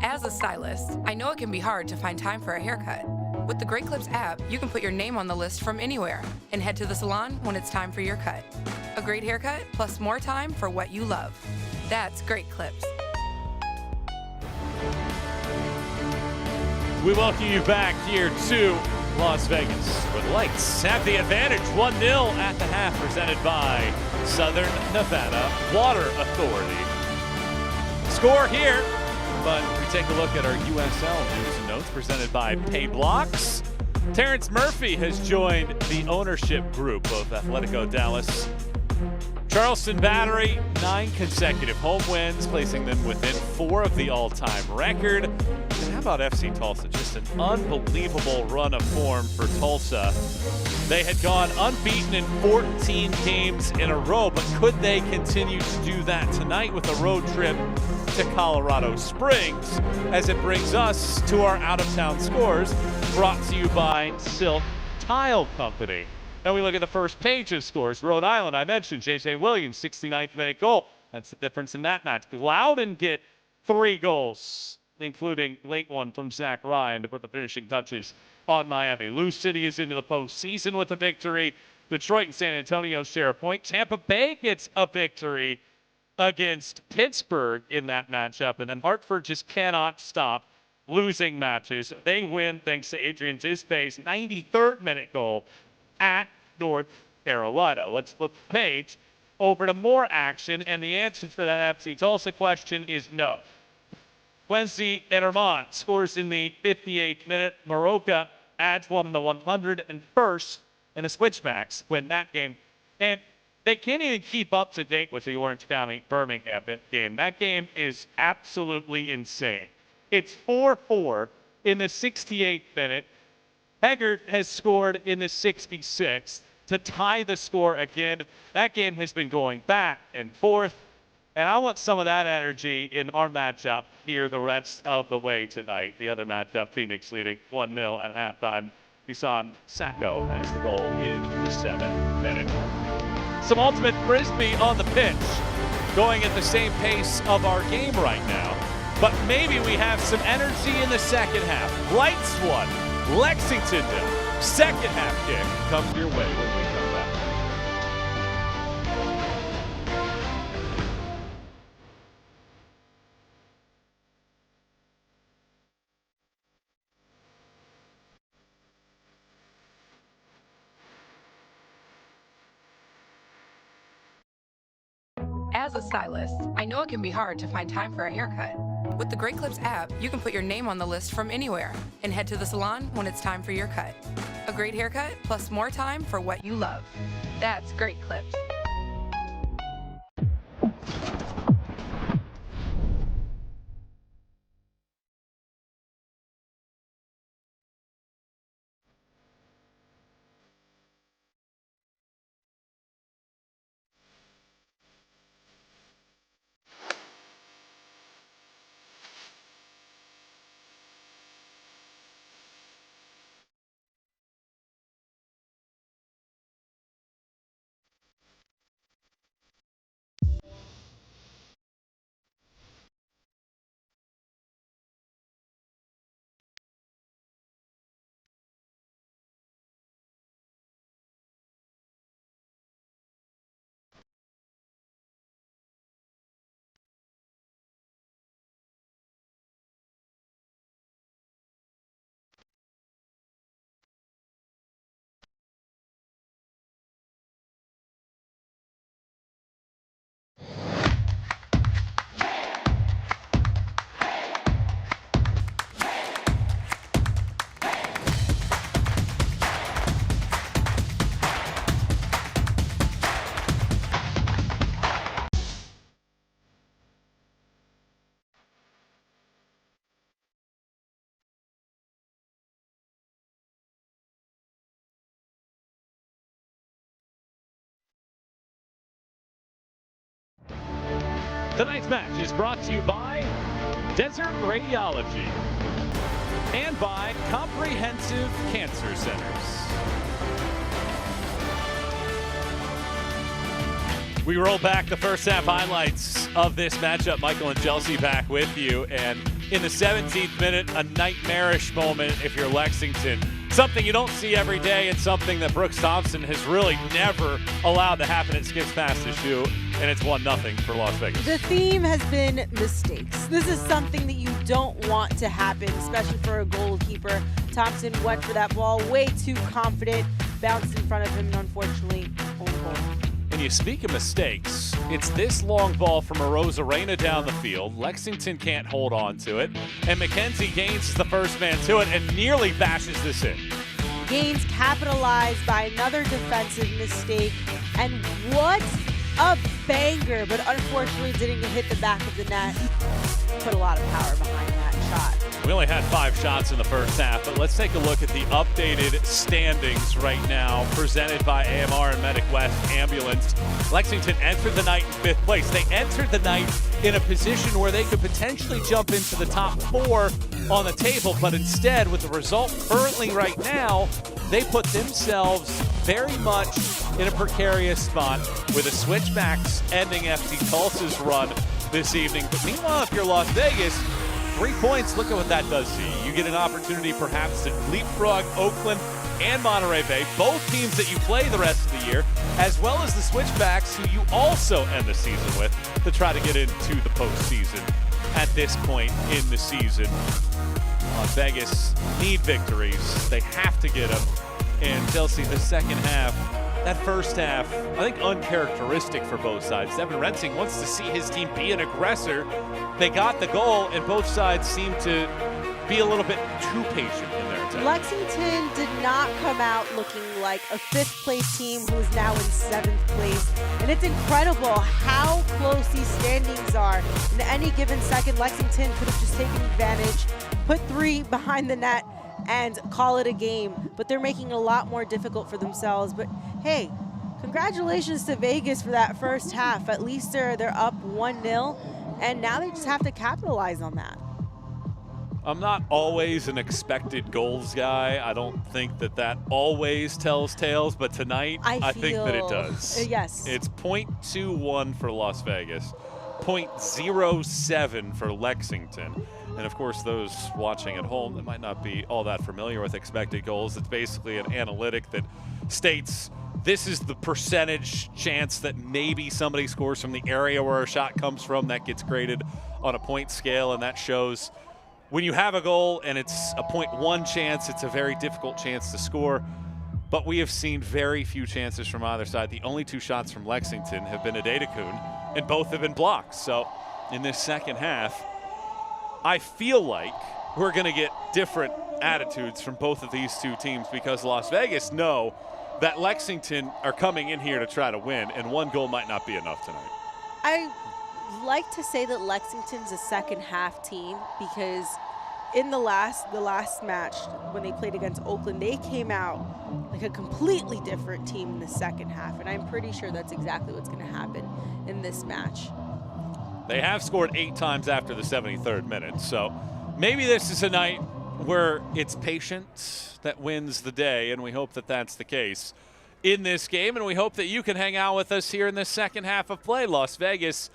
As a stylist, I know it can be hard to find time for a haircut. With the Great Clips app, you can put your name on the list from anywhere and head to the salon when it's time for your cut. A great haircut plus more time for what you love. That's Great Clips. We welcome you back here to Las Vegas, where the Lights have the advantage. 1-0 at the half, presented by Southern Nevada Water Authority. Score here, but we take a look at our USL news and notes presented by Payblocks. Terrence Murphy has joined the ownership group of Atletico Dallas. Charleston Battery, 9 consecutive home wins, placing them within 4 of the all-time record. And how about FC Tulsa? Just an unbelievable run of form for Tulsa. They had gone unbeaten in 14 games in a row, but could they continue to do that tonight with a road trip to Colorado Springs? As it brings us to our out-of-town scores, brought to you by Silk Tile Company. Now we look at the first page of scores. Rhode Island, I mentioned, J.J. Williams, 69th minute goal. That's the difference in that match. Loudon get 3 goals, including late one from Zach Ryan to put the finishing touches on Miami. Lou City is into the postseason with a victory. Detroit and San Antonio share a point. Tampa Bay gets a victory against Pittsburgh in that matchup. And then Hartford just cannot stop losing matches. They win thanks to Adrian Gisbey's 93rd minute goal at North Carolina. Let's flip the page over to more action, and the answer to that FC Tulsa question is no. Quincy Entermont scores in the 58th minute. Maroka adds one in the 101st, and the Switchbacks win that game. And they can't even keep up to date with the Orange County Birmingham game. That game is absolutely insane. It's 4-4 in the 68th minute. Haggard has scored in the 66th to tie the score again. That game has been going back and forth, and I want some of that energy in our matchup here the rest of the way tonight. The other matchup, Phoenix leading 1-0 at halftime. Isan Sacco has the goal in the 7th minute. Some ultimate frisbee on the pitch, going at the same pace of our game right now, but maybe we have some energy in the second half. Lights one. Lexington, second half kick comes your way when we come back. As a stylist, I know it can be hard to find time for a haircut. With the Great Clips app, you can put your name on the list from anywhere and head to the salon when it's time for your cut. A great haircut plus more time for what you love. That's Great Clips. Tonight's match is brought to you by Desert Radiology and by Comprehensive Cancer Centers. We roll back the first half highlights of this matchup. Michael and Chelsea back with you. And in the 17th minute, a nightmarish moment if you're Lexington. Something you don't see every day and something that Brooks Thompson has really never allowed to happen. It skips past his shoe, and it's 1-0 for Las Vegas. The theme has been mistakes. This is something that you don't want to happen, especially for a goalkeeper. Thompson went for that ball way too confident, bounced in front of him, and unfortunately, own goal. And you speak of mistakes, it's this long ball from Arozarena down the field. Lexington can't hold on to it. And Mackenzie Gaines is the first man to it and nearly bashes this in. Gaines capitalized by another defensive mistake. And what a banger, but unfortunately didn't hit the back of the net. Put a lot of power behind that shot. We only had 5 shots in the first half, but let's take a look at the updated standings right now, presented by AMR and Medic West Ambulance. Lexington entered the night in 5th place. They entered the night in a position where they could potentially jump into the top 4 on the table, but instead, with the result currently right now, they put themselves very much in a precarious spot with the Switchbacks ending FC Tulsa's run this evening. But meanwhile, if you're Las Vegas, 3 points, look at what that does to you. You get an opportunity perhaps to leapfrog Oakland and Monterey Bay, both teams that you play the rest of the year, as well as the Switchbacks, who you also end the season with, to try to get into the postseason at this point in the season. Las Vegas need victories. They have to get them. And Chelsea, the second half, that first half, I think uncharacteristic for both sides. Devin Rensing wants to see his team be an aggressor. They got the goal, and both sides seem to be a little bit too patient in their attack. Lexington did not come out looking like a 5th place team who is now in 7th place. And it's incredible how close these standings are. In any given second, Lexington could have just taken advantage, put 3 behind the net, and call it a game. But they're making it a lot more difficult for themselves. But hey, congratulations to Vegas for that first half. At least they're up 1-0, and now they just have to capitalize on that. I'm not always an expected goals guy. I don't think that always tells tales, but tonight I think that it does. Yes. It's .21 for Las Vegas, .07 for Lexington. And of course, those watching at home that might not be all that familiar with expected goals, it's basically an analytic that states this is the percentage chance that maybe somebody scores from the area where a shot comes from. That gets graded on a point scale, and that shows when you have a goal and it's a .1 chance, it's a very difficult chance to score. But we have seen very few chances from either side. The only 2 shots from Lexington have been a Adedekun, and both have been blocked. So in this second half, I feel like we're going to get different attitudes from both of these 2 teams, because Las Vegas know that Lexington are coming in here to try to win, and 1 goal might not be enough tonight. I like to say that Lexington's a second half team, because in the last match when they played against Oakland, they came out like a completely different team in the second half, and I'm pretty sure that's exactly what's going to happen in this match. They have scored 8 times after the 73rd minute, so maybe this is a night where it's patience that wins the day, and we hope that that's the case in this game, and we hope that you can hang out with us here in the second half of play. Las Vegas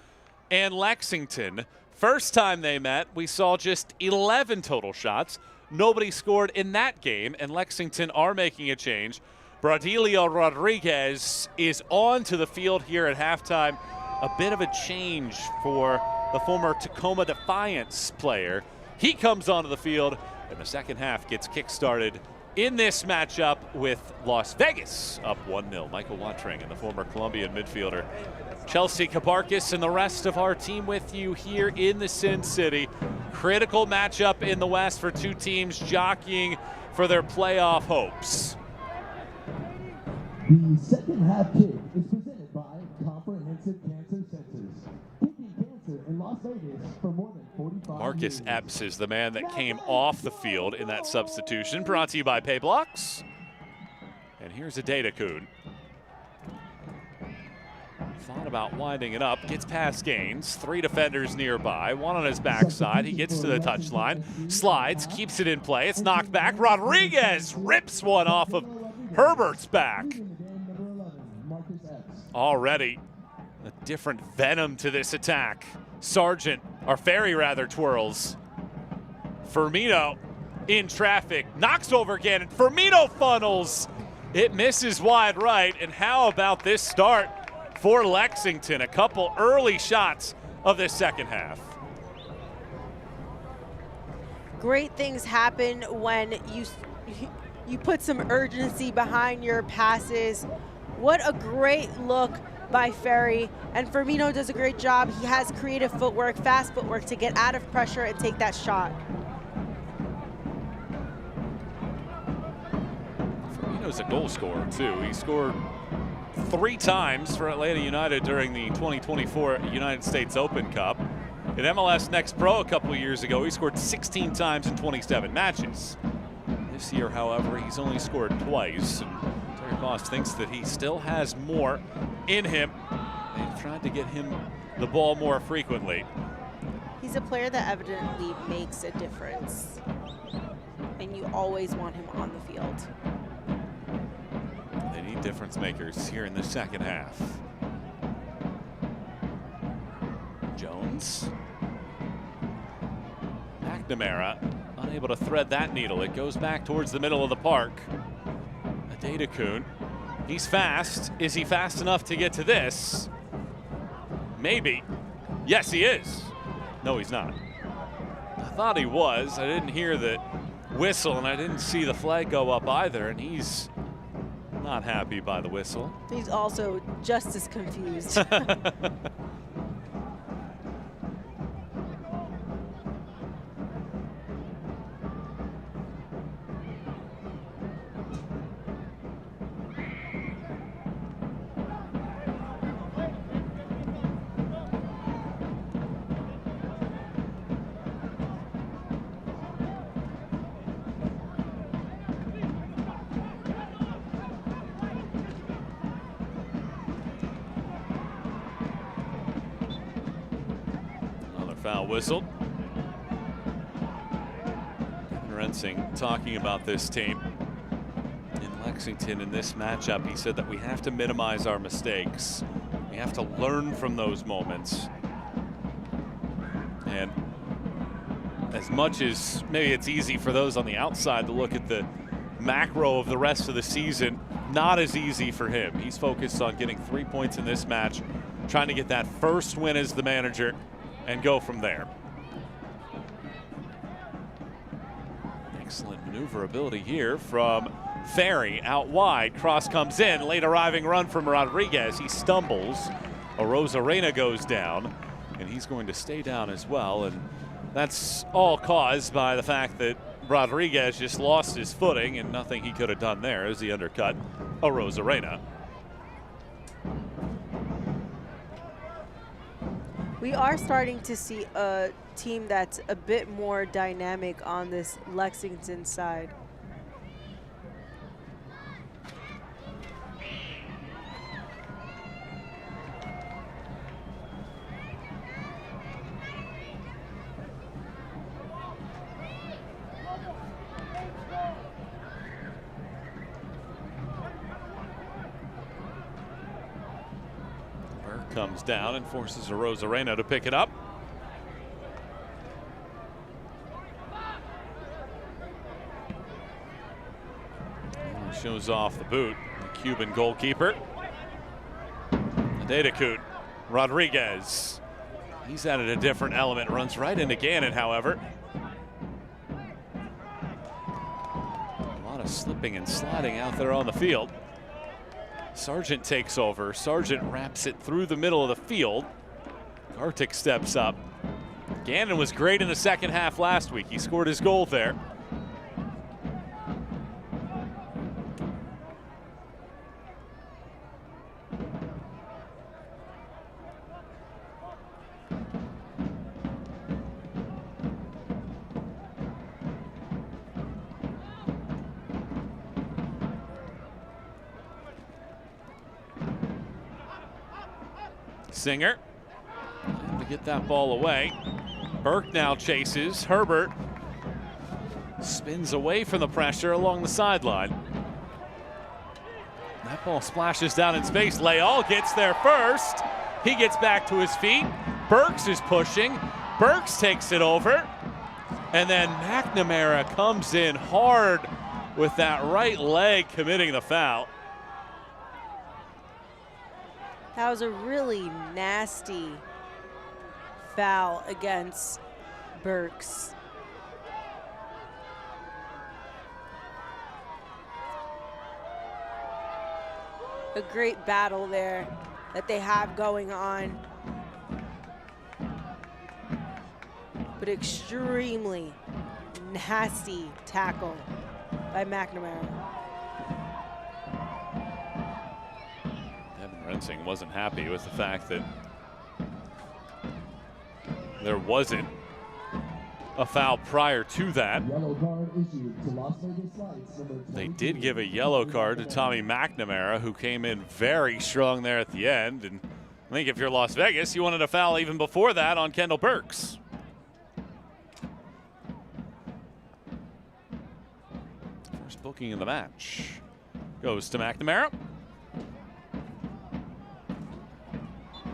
and Lexington, first time they met, we saw just 11 total shots. Nobody scored in that game, and Lexington are making a change. Bradilio Rodriguez is on to the field here at halftime. A bit of a change for the former Tacoma Defiance player. He comes onto the field, and the second half gets kick-started in this matchup with Las Vegas up 1-0. Michael Watring and the former Colombian midfielder Chelsea Kabarkis and the rest of our team with you here in the Sin City. Critical matchup in the West for 2 teams jockeying for their playoff hopes. The second half kick is presented by Comprehensive Cancer Centers. Kicking cancer in Las Vegas for more than 45 Marcus years. Epps is the man that came off the field in that substitution. Brought to you by Payblocks. And here's Adedekun. Thought about winding it up, gets past Gaines, 3 defenders nearby, 1 on his backside. He gets to the touchline, slides, keeps it in play. It's knocked back. Rodriguez rips one off of Herbert's back. Already a different venom to this attack. Ferry rather, twirls. Firmino in traffic, knocks over again, and Firmino funnels. It misses wide right, and how about this start for Lexington? A couple early shots of this second half. Great things happen when you put some urgency behind your passes. What a great look by Ferry, and Firmino does a great job. He has creative footwork, fast footwork to get out of pressure and take that shot. Firmino's a goal scorer too. He scored 3 times for Atlanta United during the 2024 United States Open Cup. In MLS Next Pro a couple of years ago, he scored 16 times in 27 matches. This year, however, he's only scored twice. And Terry Boss thinks that he still has more in him. They've tried to get him the ball more frequently. He's a player that evidently makes a difference. And you always want him on the field. They need difference makers here in the second half. Jones. McNamara unable to thread that needle. It goes back towards the middle of the park. Adedekun. He's fast. Is he fast enough to get to this? Maybe. Yes, he is. No, he's not. I thought he was. I didn't hear the whistle, and I didn't see the flag go up either, and he's not happy by the whistle. He's also just as confused. Foul whistled. Rensing talking about this team in Lexington in this matchup. He said that we have to minimize our mistakes. We have to learn from those moments. And as much as maybe it's easy for those on the outside to look at the macro of the rest of the season, not as easy for him. He's focused on getting 3 points in this match, trying to get that first win as the manager and go from there. Excellent maneuverability here from Ferry out wide. Cross comes in. Late arriving run from Rodriguez. He stumbles. Arozarena goes down, and he's going to stay down as well. And that's all caused by the fact that Rodriguez just lost his footing, and nothing he could have done there as he undercut Arozarena. We are starting to see a team that's a bit more dynamic on this Lexington side. Comes down and forces Arozarena to pick it up. Shows off the boot, the Cuban goalkeeper. Adedekun, Rodriguez. He's added a different element, runs right into Gannon, however. A lot of slipping and sliding out there on the field. Sargent takes over. Sargent wraps it through the middle of the field. Gartic steps up. Gannon was great in the second half last week. He scored his goal there. Singer to get that ball away. Burke now chases. Herbert spins away from the pressure along the sideline. That ball splashes down in space. Leal gets there first. He gets back to his feet. Burks is pushing. Burks takes it over. And then McNamara comes in hard with that right leg, committing the foul. That was a really nasty foul against Burks. A great battle there that they have going on. But extremely nasty tackle by McNamara. Rensing wasn't happy with the fact that There wasn't a foul prior to that. Yellow card issued to Las Vegas Lights, number 22. They did give a yellow card to Tommy McNamara, who came in very strong there at the end. And I think if you're Las Vegas, you wanted a foul even before that on Kendall Burks. First booking in the match goes to McNamara.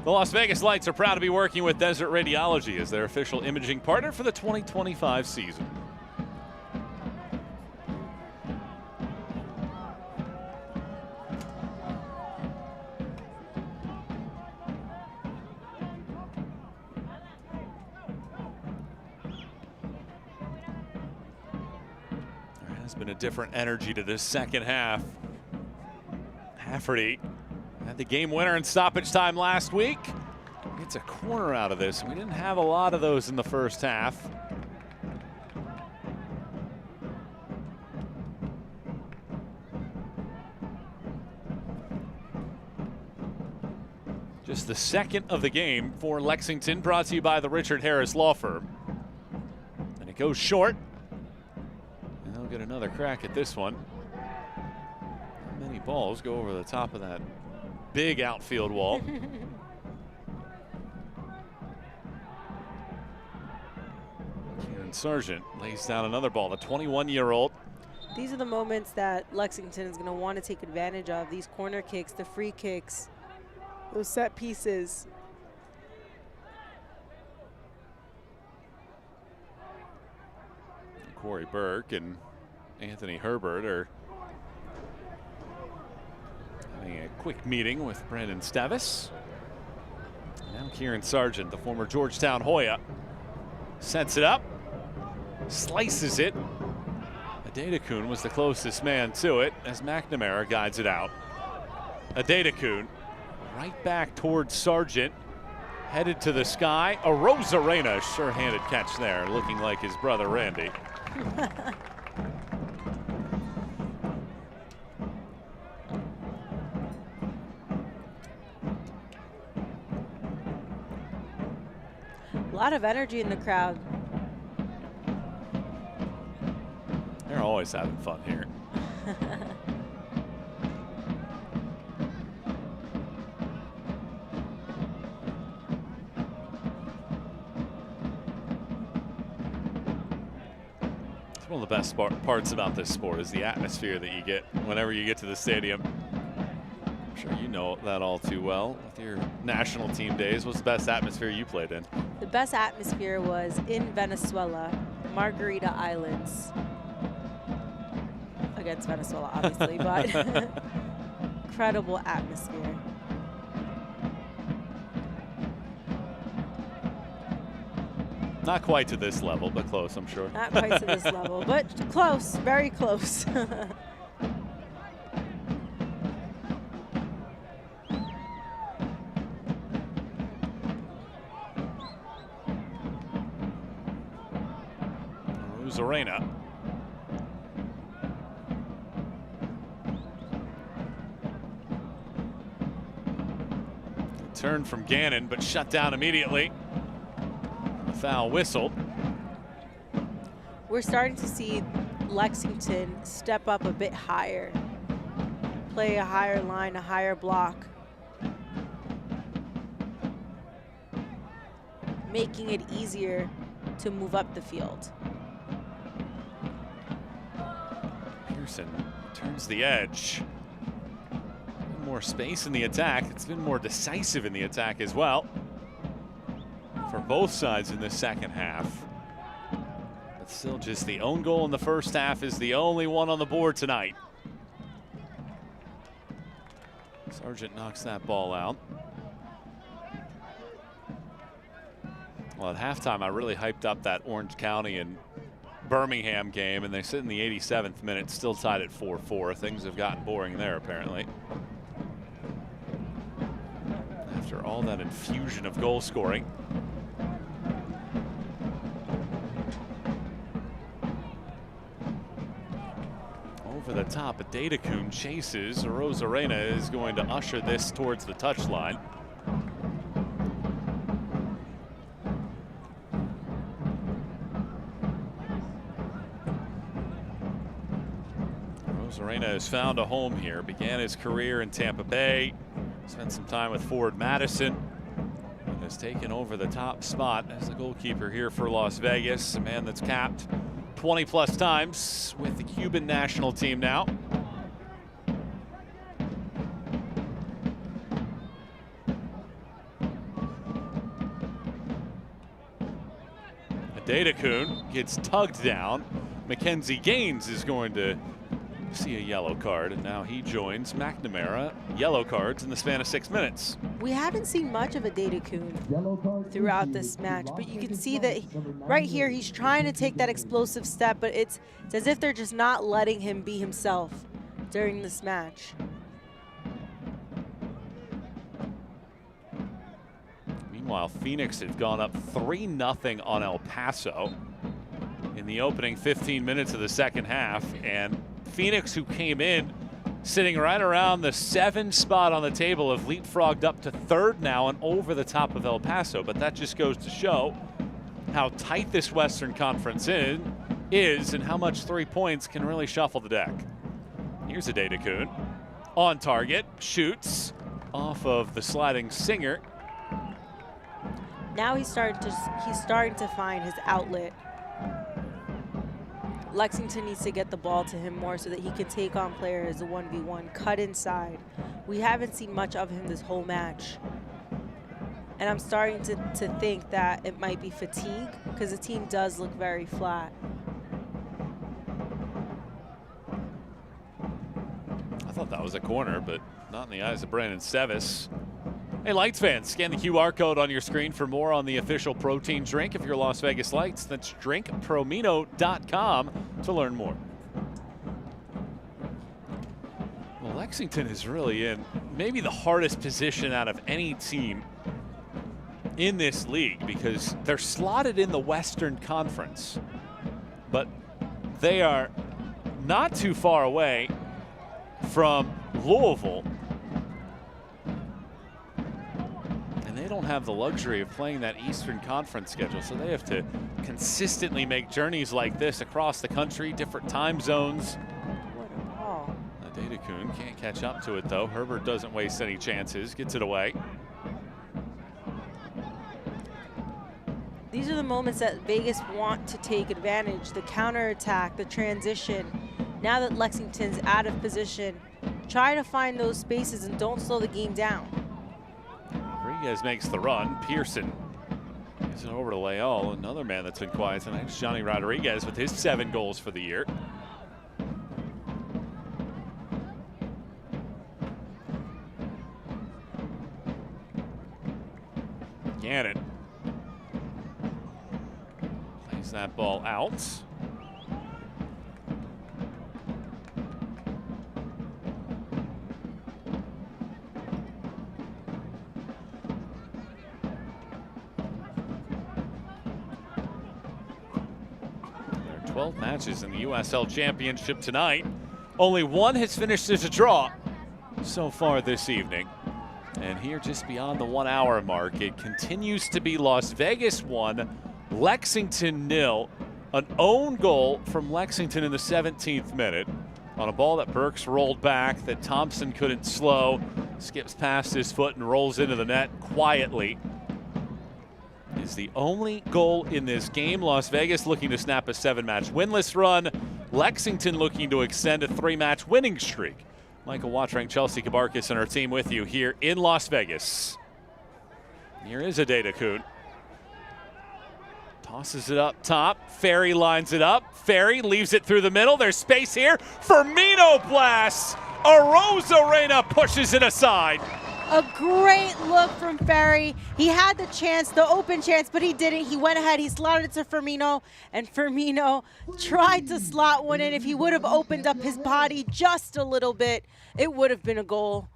The Las Vegas Lights are proud to be working with Desert Radiology as their official imaging partner for the 2025 season. There has been a different energy to this second half. Hafferty had the game winner in stoppage time last week. Gets a corner out of this. We didn't have a lot of those in the first half. Just the second of the game for Lexington, brought to you by the Richard Harris Law Firm. And it goes short. And they'll get another crack at this one. Not many balls go over the top of that big outfield wall. Kieran Sargent lays down another ball, the 21-year-old. These are the moments that Lexington is going to want to take advantage of. These corner kicks, the free kicks, those set pieces. Corey Burke and Anthony Herbert are having a quick meeting with Brandon Stavis. Now Kieran Sargent, the former Georgetown Hoya, sets it up, slices it. Adedekun was the closest man to it as McNamara guides it out. Adedekun right back towards Sargent, headed to the sky. A Rosarena sure-handed catch there, looking like his brother Randy. A lot of energy in the crowd. They're always having fun here. It's one of the best parts about this sport is the atmosphere that you get whenever you get to the stadium. I'm sure you know that all too well with your national team days. What's the best atmosphere you played in? The best atmosphere was in Venezuela, Margarita Islands. Against Venezuela, obviously, but incredible atmosphere. Not quite to this level, but close, I'm sure. Not quite to this level, but close, very close. Rosarena. Turn from Gannon, but shut down immediately. Foul whistled. We're starting to see Lexington step up a bit higher, play a higher line, a higher block, making it easier to move up the field. Pearson turns the edge. More space in the attack. It's been more decisive in the attack as well for both sides in the second half. But still, just the own goal in the first half is the only one on the board tonight. Sargent knocks that ball out. Well, at halftime, I really hyped up that Orange County and Birmingham game, and they sit in the 87th minute, still tied at 4-4. Things have gotten boring there, apparently. After all that infusion of goal scoring. Over the top, Adedekun chases. Rosarena is going to usher this towards the touchline. Rosarena has found a home here. Began his career in Tampa Bay. Spent some time with Ford Madison. And has taken over the top spot as the goalkeeper here for Las Vegas. A man that's capped 20+ times with the Cuban national team now. Adedekun gets tugged down. Mackenzie Gaines is going to see a yellow card, and now he joins McNamara. Yellow cards in the span of 6 minutes. We haven't seen much of Adedekun throughout this match, but you can see that right here he's trying to take that explosive step, but it's as if they're just not letting him be himself during this match. Meanwhile, Phoenix have gone up 3-0 on El Paso in the opening 15 minutes of the second half, and Phoenix, who came in sitting right around the 7 spot on the table, have leapfrogged up to 3rd now and over the top of El Paso. But that just goes to show how tight this Western Conference is and how much 3 points can really shuffle the deck. Here's Adedekun on target, shoots off of the sliding Singer. Now he's starting to find his outlet. Lexington needs to get the ball to him more so that he can take on players a 1v1, cut inside. We haven't seen much of him this whole match. And I'm starting to think that it might be fatigue because the team does look very flat. I thought that was a corner, but not in the eyes of Brandon Sevis. Hey, Lights fans, scan the QR code on your screen for more on the official protein drink of your Las Vegas Lights. That's drinkpromino.com to learn more. Well, Lexington is really in maybe the hardest position out of any team in this league because they're slotted in the Western Conference, but they are not too far away from Louisville. They don't have the luxury of playing that Eastern Conference schedule, so they have to consistently make journeys like this across the country, different time zones. What a ball. Adedekun can't catch up to it, though. Herbert doesn't waste any chances, gets it away. These are the moments that Vegas want to take advantage, the counterattack, the transition. Now that Lexington's out of position, try to find those spaces and don't slow the game down. Rodriguez makes the run. Pearson gives it over to Leal, another man that's been quiet tonight. It's Johnny Rodriguez with his 7 goals for the year. Gannon plays that ball out. There are 12 matches in the USL Championship tonight. Only one has finished as a draw so far this evening. And here, just beyond the 1 hour mark, it continues to be Las Vegas 1, Lexington 0. An own goal from Lexington in the 17th minute on a ball that Burks rolled back that Thompson couldn't slow. Skips past his foot and rolls into the net quietly. Is the only goal in this game. Las Vegas looking to snap a 7-match winless run. Lexington looking to extend a 3-match winning streak. Michael Watring, Chelsea Kabarkis, and our team with you here in Las Vegas. Here is Adedekun. Tosses it up top. Ferry lines it up. Ferry leaves it through the middle. There's space here. Firmino blasts. Rosarena pushes it aside. A great look from Ferry. He had the chance, the open chance, but he didn't. He went ahead, he slotted it to Firmino, and Firmino tried to slot one in. If he would have opened up his body just a little bit, it would have been a goal.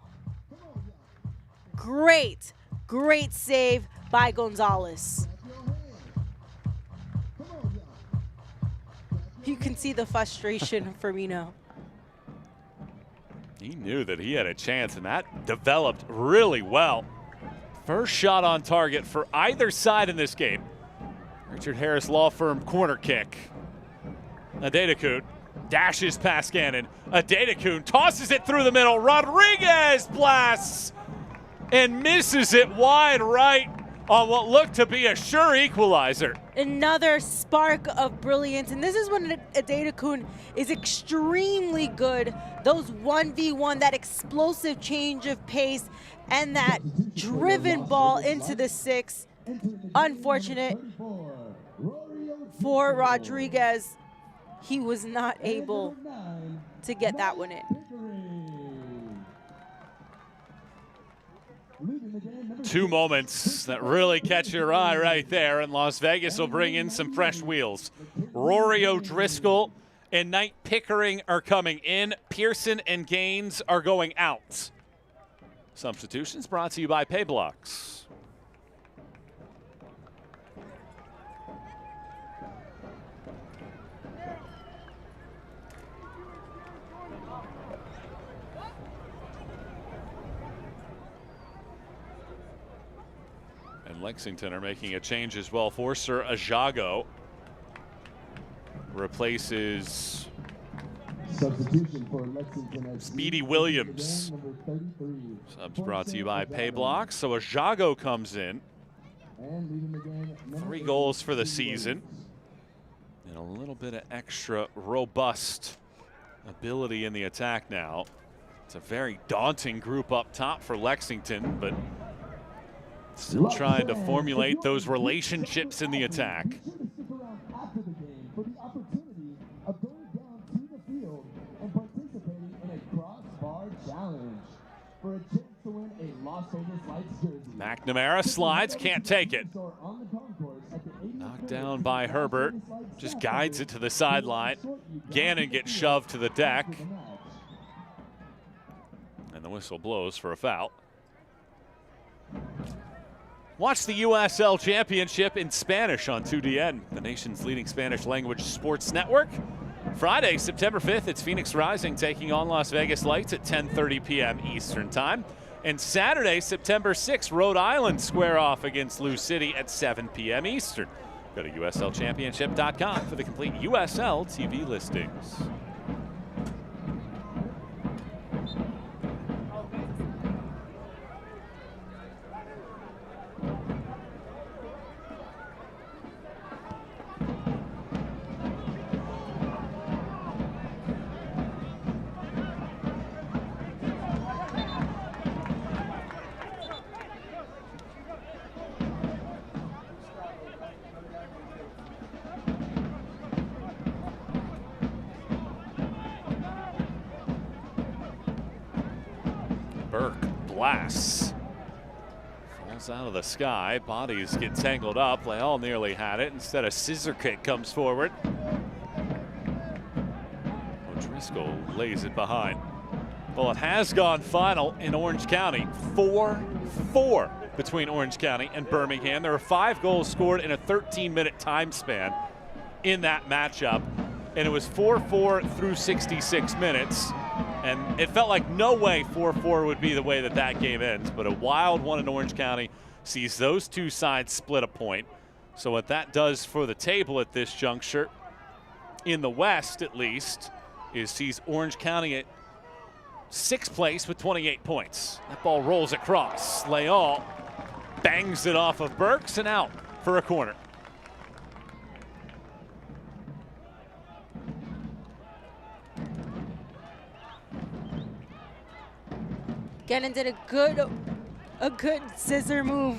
Great, great save by Gonzalez. You can see the frustration of Firmino. He knew that he had a chance, and that developed really well. First shot on target for either side in this game. Richard Harris Law Firm corner kick. Adedekun Dashes past Gannon. Adedekun tosses it through the middle. Rodriguez blasts and misses it wide right on what looked to be a sure equalizer. Another spark of brilliance, and this is when Adedekun is extremely good. Those 1v1, that explosive change of pace, and that driven ball into the 6. Unfortunate for Rodriguez. He was not able to get that one in. 2 moments that really catch your eye right there, and Las Vegas will bring in some fresh wheels. Rory O'Driscoll and Knight Pickering are coming in. Pearson and Gaines are going out. Substitutions brought to you by Payblocks. And Lexington are making a change as well. Forcer Ajago replaces Substitution for Lexington. Speedy Williams. Subs brought to you by Payblocks. So Ajago comes in. 3 goals for the season. And a little bit of extra robust ability in the attack now. It's a very daunting group up top for Lexington, but still trying to formulate those relationships in the attack. After the game for the opportunity of going down to the field and participating in a crossbar challenge for a chance to win a Las Vegas Lights jersey. McNamara slides, can't take it. Knocked down by Herbert, just guides it to the sideline. Gannon gets shoved to the deck. And the whistle blows for a foul. Watch the USL Championship in Spanish on 2DN, the nation's leading Spanish language sports network. Friday, September 5th, it's Phoenix Rising taking on Las Vegas Lights at 10:30 p.m. Eastern Time. And Saturday, September 6th, Rhode Island square off against Lou City at 7 p.m. Eastern. Go to USLChampionship.com for the complete USL TV listings. Blasts. Falls out of the sky. Bodies get tangled up. Leal nearly had it. Instead, a scissor kick comes forward. O'Driscoll lays it behind. Well, it has gone final in Orange County. 4-4 between Orange County and Birmingham. There were 5 goals scored in a 13-minute time span in that matchup. And it was 4-4 through 66 minutes. And it felt like no way 4-4 would be the way that game ends. But a wild one in Orange County sees those two sides split a point. So what that does for the table at this juncture, in the West at least, is sees Orange County at 6th place with 28 points. That ball rolls across. Leal bangs it off of Burks and out for a corner. Gannon did a good scissor move,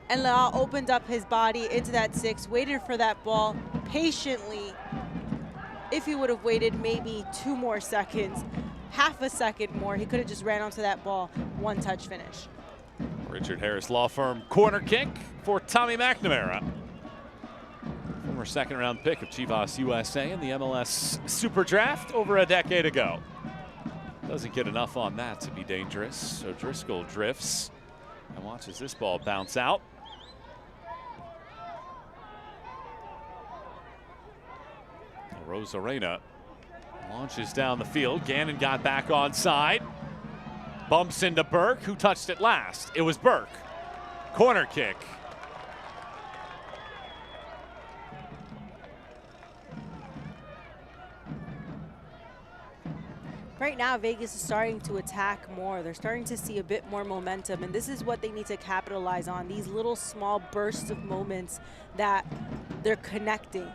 and Leal opened up his body into that 6, waited for that ball patiently. If he would have waited maybe 2 more seconds, half a second more, he could have just ran onto that ball. 1-touch finish. Richard Harris Law Firm corner kick for Tommy McNamara. Former 2nd-round pick of Chivas USA in the MLS Super Draft over a decade ago. Doesn't get enough on that to be dangerous. So Driscoll drifts and watches this ball bounce out. Rosarena launches down the field. Gannon got back on side. Bumps into Burke, who touched it last. It was Burke. Corner kick. Right now, Vegas is starting to attack more. They're starting to see a bit more momentum, and this is what they need to capitalize on, these little small bursts of moments that they're connecting.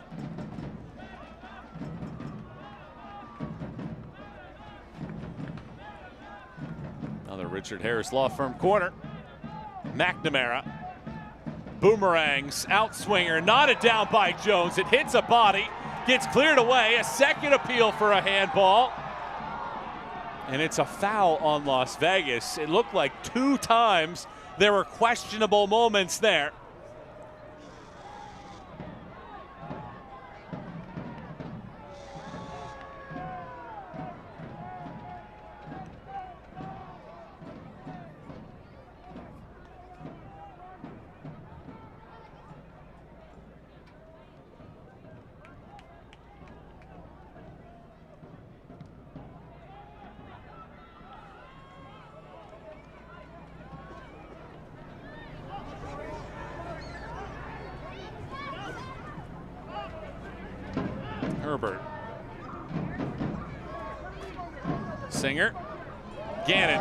Another Richard Harris Law Firm corner. McNamara boomerangs, outswinger, knotted down by Jones. It hits a body, gets cleared away. A second appeal for a handball. And it's a foul on Las Vegas. It looked like 2 times there were questionable moments there. Herbert. Singer. Gannon.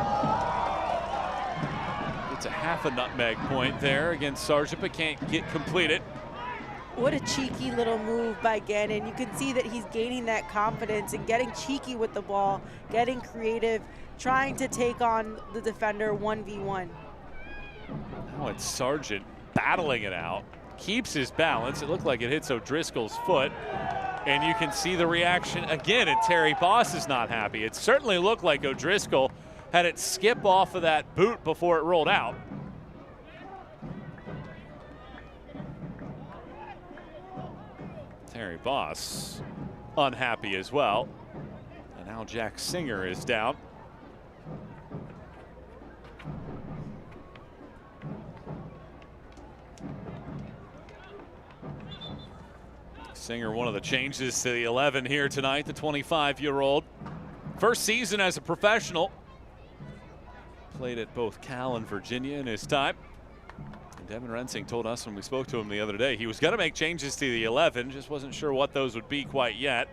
It's a half a nutmeg point there against Sargent, but can't get completed. What a cheeky little move by Gannon. You can see that he's gaining that confidence and getting cheeky with the ball, getting creative, trying to take on the defender 1v1. Now it's Sargent battling it out. Keeps his balance. It looked like it hits O'Driscoll's foot. And you can see the reaction again, and Terry Boss is not happy. It certainly looked like O'Driscoll had it skip off of that boot before it rolled out. Terry Boss unhappy as well. And now Jack Singer is down. Singer, one of the changes to the 11 here tonight, the 25-year-old. First season as a professional. Played at both Cal and Virginia in his time. And Devin Rensing told us when we spoke to him the other day, he was going to make changes to the 11, just wasn't sure what those would be quite yet.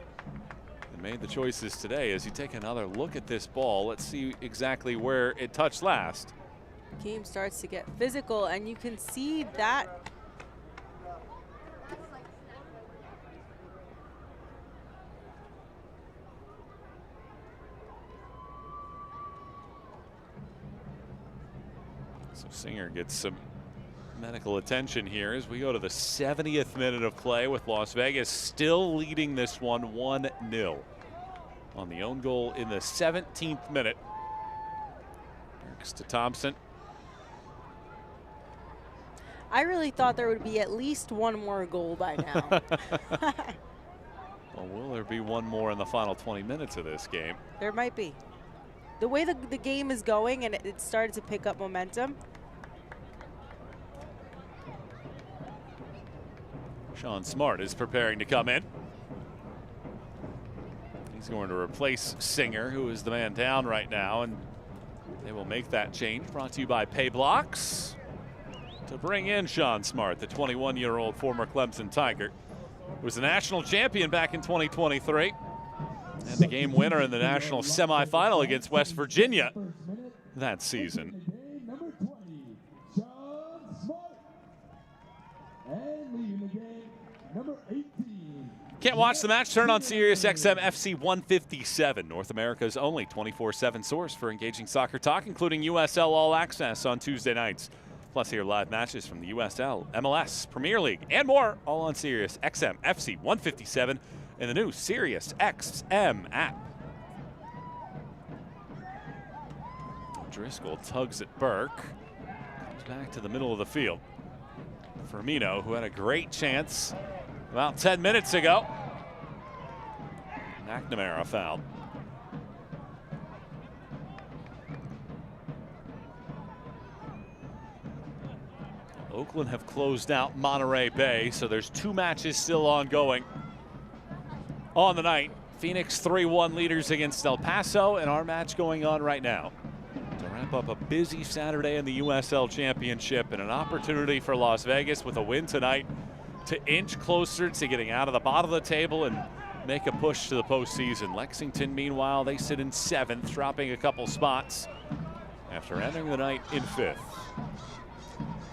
And made the choices today. As you take another look at this ball, let's see exactly where it touched last. Game starts to get physical, and you can see that. So Singer gets some medical attention here as we go to the 70th minute of play, with Las Vegas still leading this one 1-0 on the own goal in the 17th minute. Next to Thompson. I really thought there would be at least one more goal by now. Well, will there be one more in the final 20 minutes of this game? There might be. The way the game is going, and it started to pick up momentum. Sean Smart is preparing to come in. He's going to replace Singer, who is the man down right now, and they will make that change. Brought to you by Pay Blocks to bring in Sean Smart, the 21-year-old former Clemson Tiger, who was a national champion back in 2023. And the game winner in the national semifinal against West Virginia that season. Number 20, Sean Smart. And leading the game, number 18. Can't watch the match? Turn on Sirius XM FC 157, North America's only 24/7 source for engaging soccer talk, including USL All Access on Tuesday nights. Plus, hear live matches from the USL, MLS, Premier League, and more, all on Sirius XM FC 157 in the new Sirius XM app. Driscoll tugs at Burke. Comes back to the middle of the field. Firmino, who had a great chance about 10 minutes ago. McNamara fouled. Oakland have closed out Monterey Bay, so there's 2 matches still ongoing on the night. Phoenix 3-1 leaders against El Paso, and our match going on right now to wrap up a busy Saturday in the USL Championship, and an opportunity for Las Vegas with a win tonight to inch closer to getting out of the bottom of the table and make a push to the postseason. Lexington, meanwhile, they sit in 7th, dropping a couple spots after ending the night in 5th.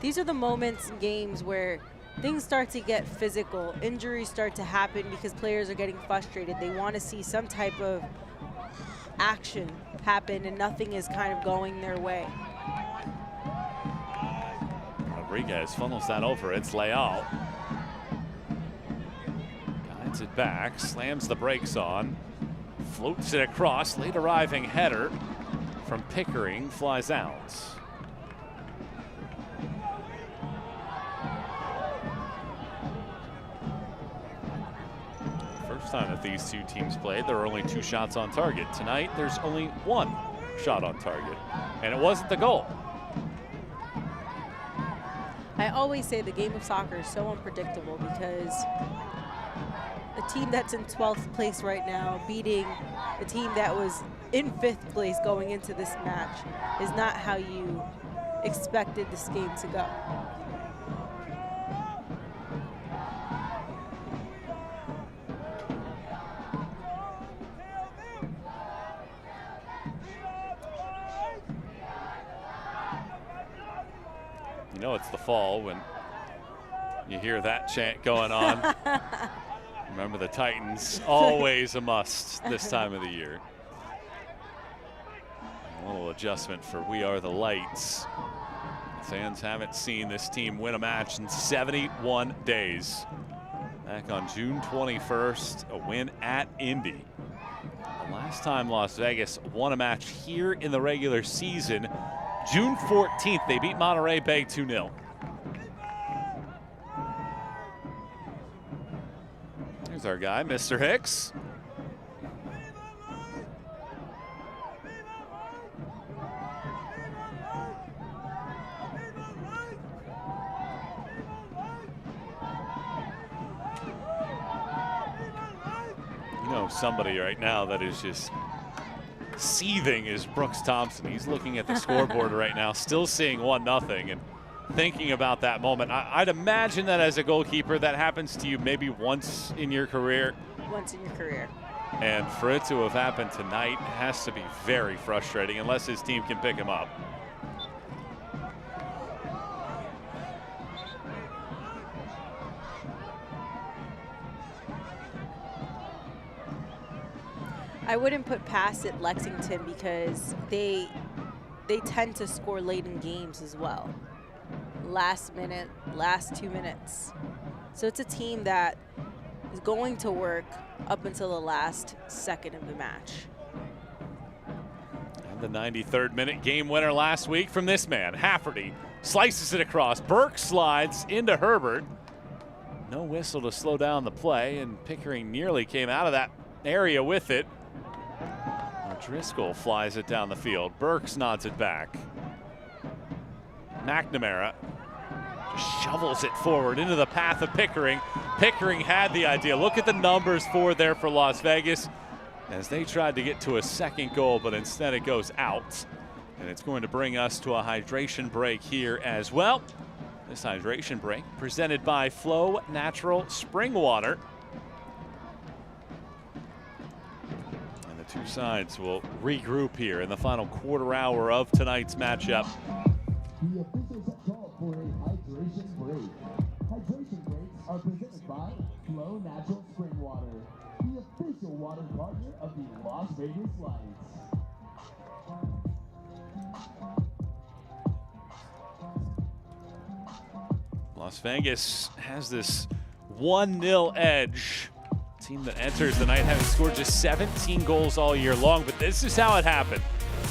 These are the moments in games where things start to get physical. Injuries start to happen because players are getting frustrated. They want to see some type of action happen, and nothing is kind of going their way. Rodriguez funnels that over. It's Leal. Guides it back, slams the brakes on, floats it across. Late arriving header from Pickering flies out. First time that these two teams played, there were only 2 shots on target. Tonight, there's only 1 shot on target, and it wasn't the goal. I always say the game of soccer is so unpredictable because the team that's in 12th place right now beating the team that was in 5th place going into this match is not how you expected this game to go. You know it's the fall when you hear that chant going on. Remember the Titans, always a must this time of the year. A little adjustment for We Are the Lights. Fans haven't seen this team win a match in 71 days. Back on June 21st, a win at Indy. The last time Las Vegas won a match here in the regular season, June 14th, they beat Monterey Bay 2-0. There's our guy, Mr. Hicks. You know somebody right now that is just seething is Brooks Thompson. He's looking at the scoreboard right now, still seeing 1-0 and thinking about that moment. I'd imagine that as a goalkeeper, that happens to you maybe once in your career. Once in your career. And for it to have happened tonight has to be very frustrating unless his team can pick him up. I wouldn't put past it Lexington because they tend to score late in games as well. Last minute, last 2 minutes. So it's a team that is going to work up until the last second of the match. And the 93rd minute game winner last week from this man, Hafferty, slices it across. Burke slides into Herbert. No whistle to slow down the play, and Pickering nearly came out of that area with it. Driscoll flies it down the field. Burks nods it back. McNamara just shovels it forward into the path of Pickering. Pickering had the idea. Look at the numbers there for Las Vegas as they tried to get to a second goal, but instead it goes out. And it's going to bring us to a hydration break here as well. This hydration break presented by Flow Natural Spring Water. Two sides will regroup here in the final quarter hour of tonight's matchup. The officials have called for a hydration break. Hydration breaks are presented by Flow Natural Spring Water, the official water partner of the Las Vegas Lights. Las Vegas has this 1-0 edge. Team that enters the night having scored just 17 goals all year long, but this is how it happened.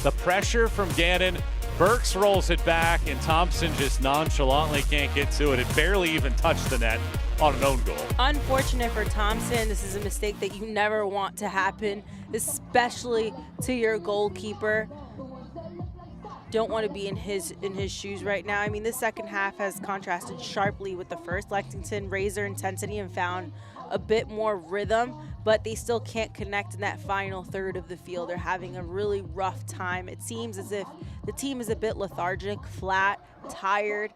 The pressure from Gannon, Burks rolls it back, and Thompson just nonchalantly can't get to it. It barely even touched the net on an own goal. Unfortunate for Thompson. This is a mistake that you never want to happen, especially to your goalkeeper. Don't want to be in his shoes right now. I mean, this second half has contrasted sharply with the first. Lexington raised their intensity and found a bit more rhythm, but they still can't connect in that final third of the field. They're having a really rough time. It seems as if the team is a bit lethargic, flat, tired.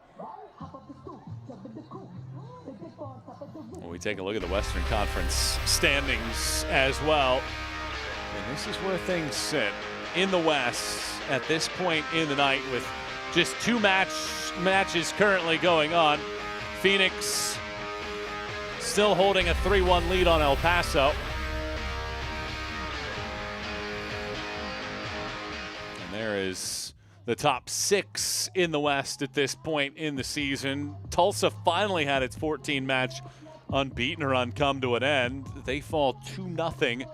Well, we take a look at the Western Conference standings as well. And this is where things sit in the West at this point in the night with just two matches currently going on. Phoenix still holding a 3-1 lead on El Paso. And there is the top 6 in the West at this point in the season. Tulsa finally had its 14-match unbeaten run come to an end. They fall 2-0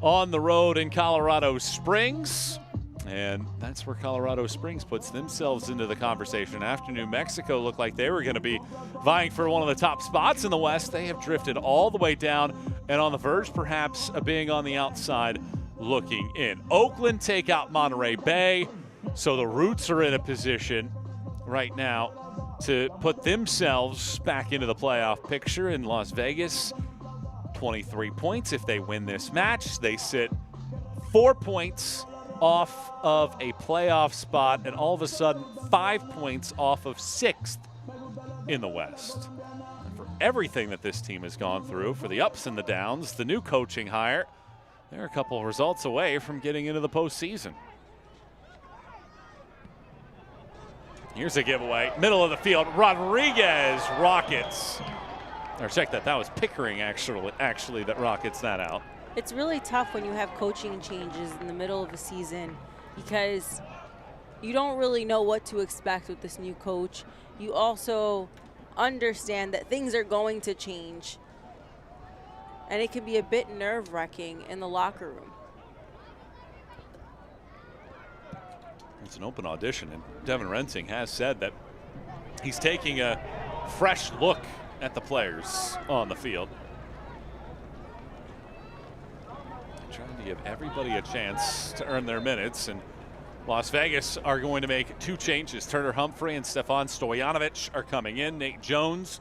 on the road in Colorado Springs. And that's where Colorado Springs puts themselves into the conversation. After New Mexico looked like they were going to be vying for one of the top spots in the West, they have drifted all the way down and on the verge perhaps of being on the outside looking in. Oakland take out Monterey Bay, so the Roots are in a position right now to put themselves back into the playoff picture. In Las Vegas, 23 points. If they win this match, they sit 4 points off of a playoff spot, and all of a sudden 5 points off of 6th in the West. And for everything that this team has gone through, for the ups and the downs, the new coaching hire, they're a couple of results away from getting into the postseason. Here's a giveaway, middle of the field, Rodriguez rockets. Or check that, that was Pickering actually that rockets that out. It's really tough when you have coaching changes in the middle of a season because you don't really know what to expect with this new coach. You also understand that things are going to change, and it can be a bit nerve-wracking in the locker room. It's an open audition, and Devin Rensing has said that he's taking a fresh look at the players on the field. Trying to give everybody a chance to earn their minutes, and Las Vegas are going to make 2 changes. Turner Humphrey and Stefan Stojanovic are coming in. Nate Jones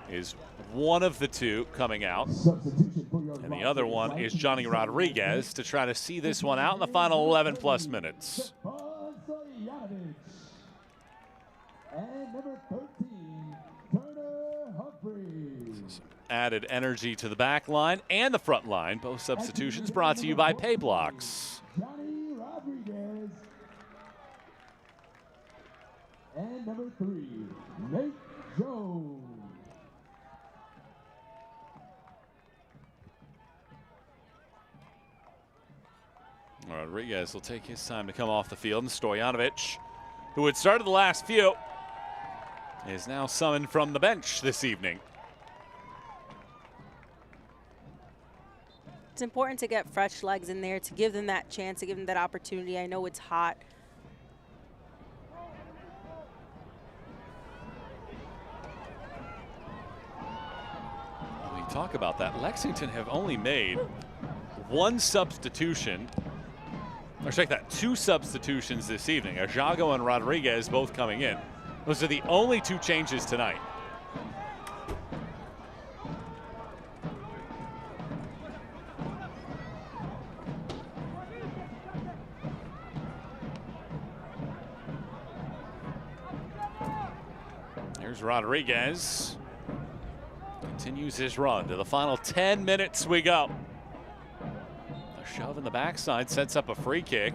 is one of the 2 coming out, and the other one is Johnny Rodriguez to try to see this one out in the final 11+ minutes. And number 13, Turner Humphrey. Added energy to the back line and the front line. Both substitutions brought to you by Payblocks. Johnny Rodriguez. And number 3, Nate Jones. Rodriguez will take his time to come off the field, and Stojanovic, who had started the last few, is now summoned from the bench this evening. It's important to get fresh legs in there, to give them that chance, to give them that opportunity. I know it's hot. We talk about that. Lexington have only made 1 substitution, or check that, 2 substitutions this evening. Ajago and Rodriguez both coming in. Those are the only 2 changes tonight. Here's Rodriguez. Continues his run to the final 10 minutes we go. A shove in the backside sets up a free kick.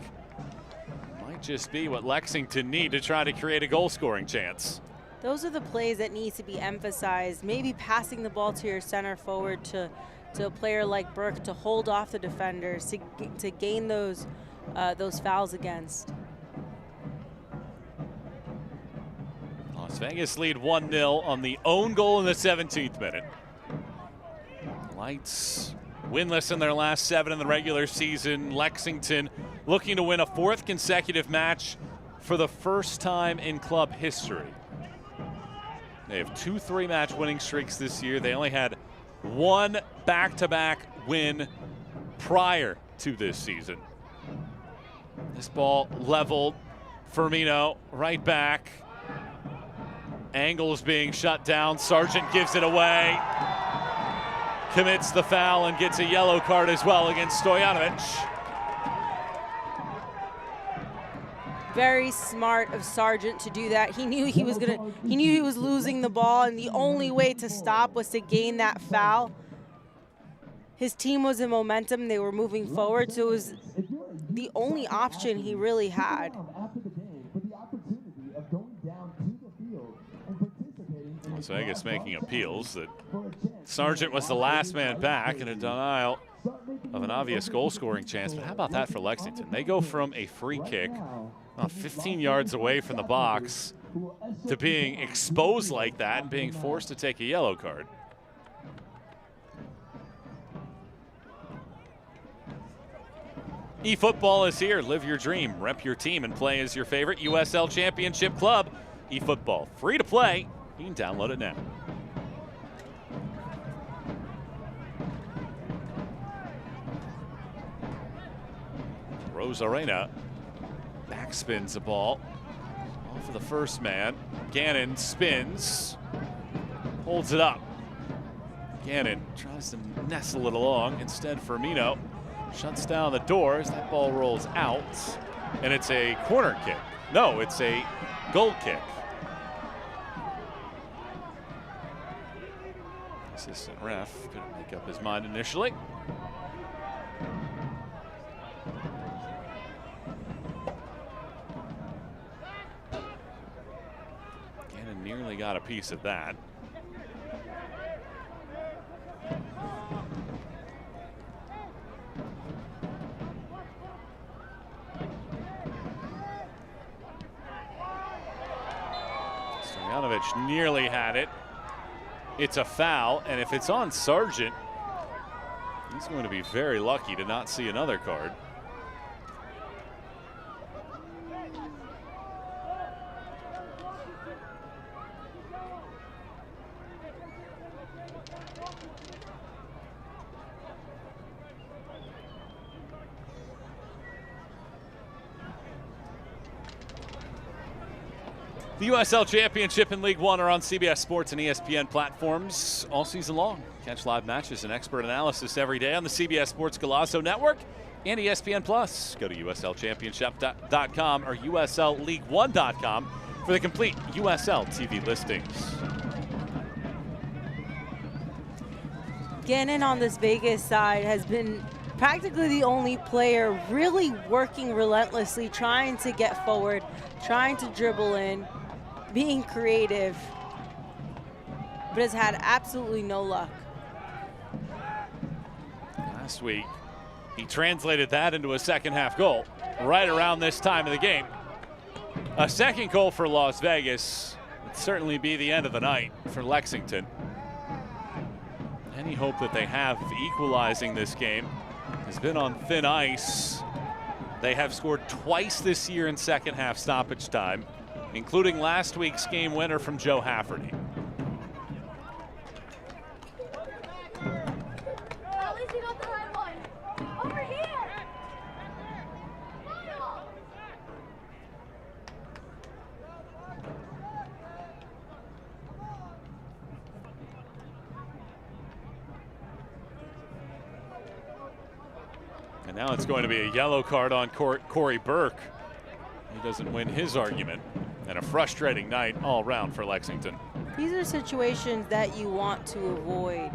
Might just be what Lexington need to try to create a goal-scoring chance. Those are the plays that need to be emphasized. Maybe passing the ball to your center forward to a player like Burke to hold off the defenders, to gain those fouls against. Las Vegas lead 1-0 on the own goal in the 17th minute. Lights winless in their last 7 in the regular season. Lexington looking to win a 4th consecutive match for the first time in club history. They have 2 3-match winning streaks this year. They only had 1 back-to-back win prior to this season. This ball leveled. Firmino right back. Angles being shut down. Sargent gives it away. Commits the foul and gets a yellow card as well against Stojanovic. Very smart of Sargent to do that. He knew he was losing the ball, and the only way to stop was to gain that foul. His team was in momentum, they were moving forward, so it was the only option he really had. Las Vegas making appeals that Sargent was the last man back in a denial of an obvious goal-scoring chance. But how about that for Lexington? They go from a free kick 15 yards away from the box to being exposed like that and being forced to take a yellow card. eFootball is here. Live your dream, rep your team, and play as your favorite USL Championship club. eFootball, free to play. You can download it now. Rosarena backspins the ball off of the first man. Gannon spins, holds it up. Gannon tries to nestle it along. Instead, Firmino shuts down the doors. That ball rolls out, and it's a corner kick. No, it's a goal kick. Assistant ref couldn't make up his mind initially. Gannon nearly got a piece of that. Stojanovic nearly had it. It's a foul, and if it's on Sargent, he's going to be very lucky to not see another card. The USL Championship and League One are on CBS Sports and ESPN platforms all season long. Catch live matches and expert analysis every day on the CBS Sports Golazo Network and ESPN Plus. Go to USLChampionship.com or USLLeague1.com for the complete USL TV listings. Gannon on this Vegas side has been practically the only player really working relentlessly, trying to get forward, trying to dribble in, being creative, but has had absolutely no luck. Last week, he translated that into a second half goal right around this time of the game. A second goal for Las Vegas would certainly be the end of the night for Lexington. Any hope that they have of equalizing this game has been on thin ice. They have scored twice this year in second half stoppage time, including last week's game winner from Joe Hafferty. At least you got the right one. Over here. And now it's going to be a yellow card on Corey Burke. He doesn't win his argument. And a frustrating night all around for Lexington. These are situations that you want to avoid.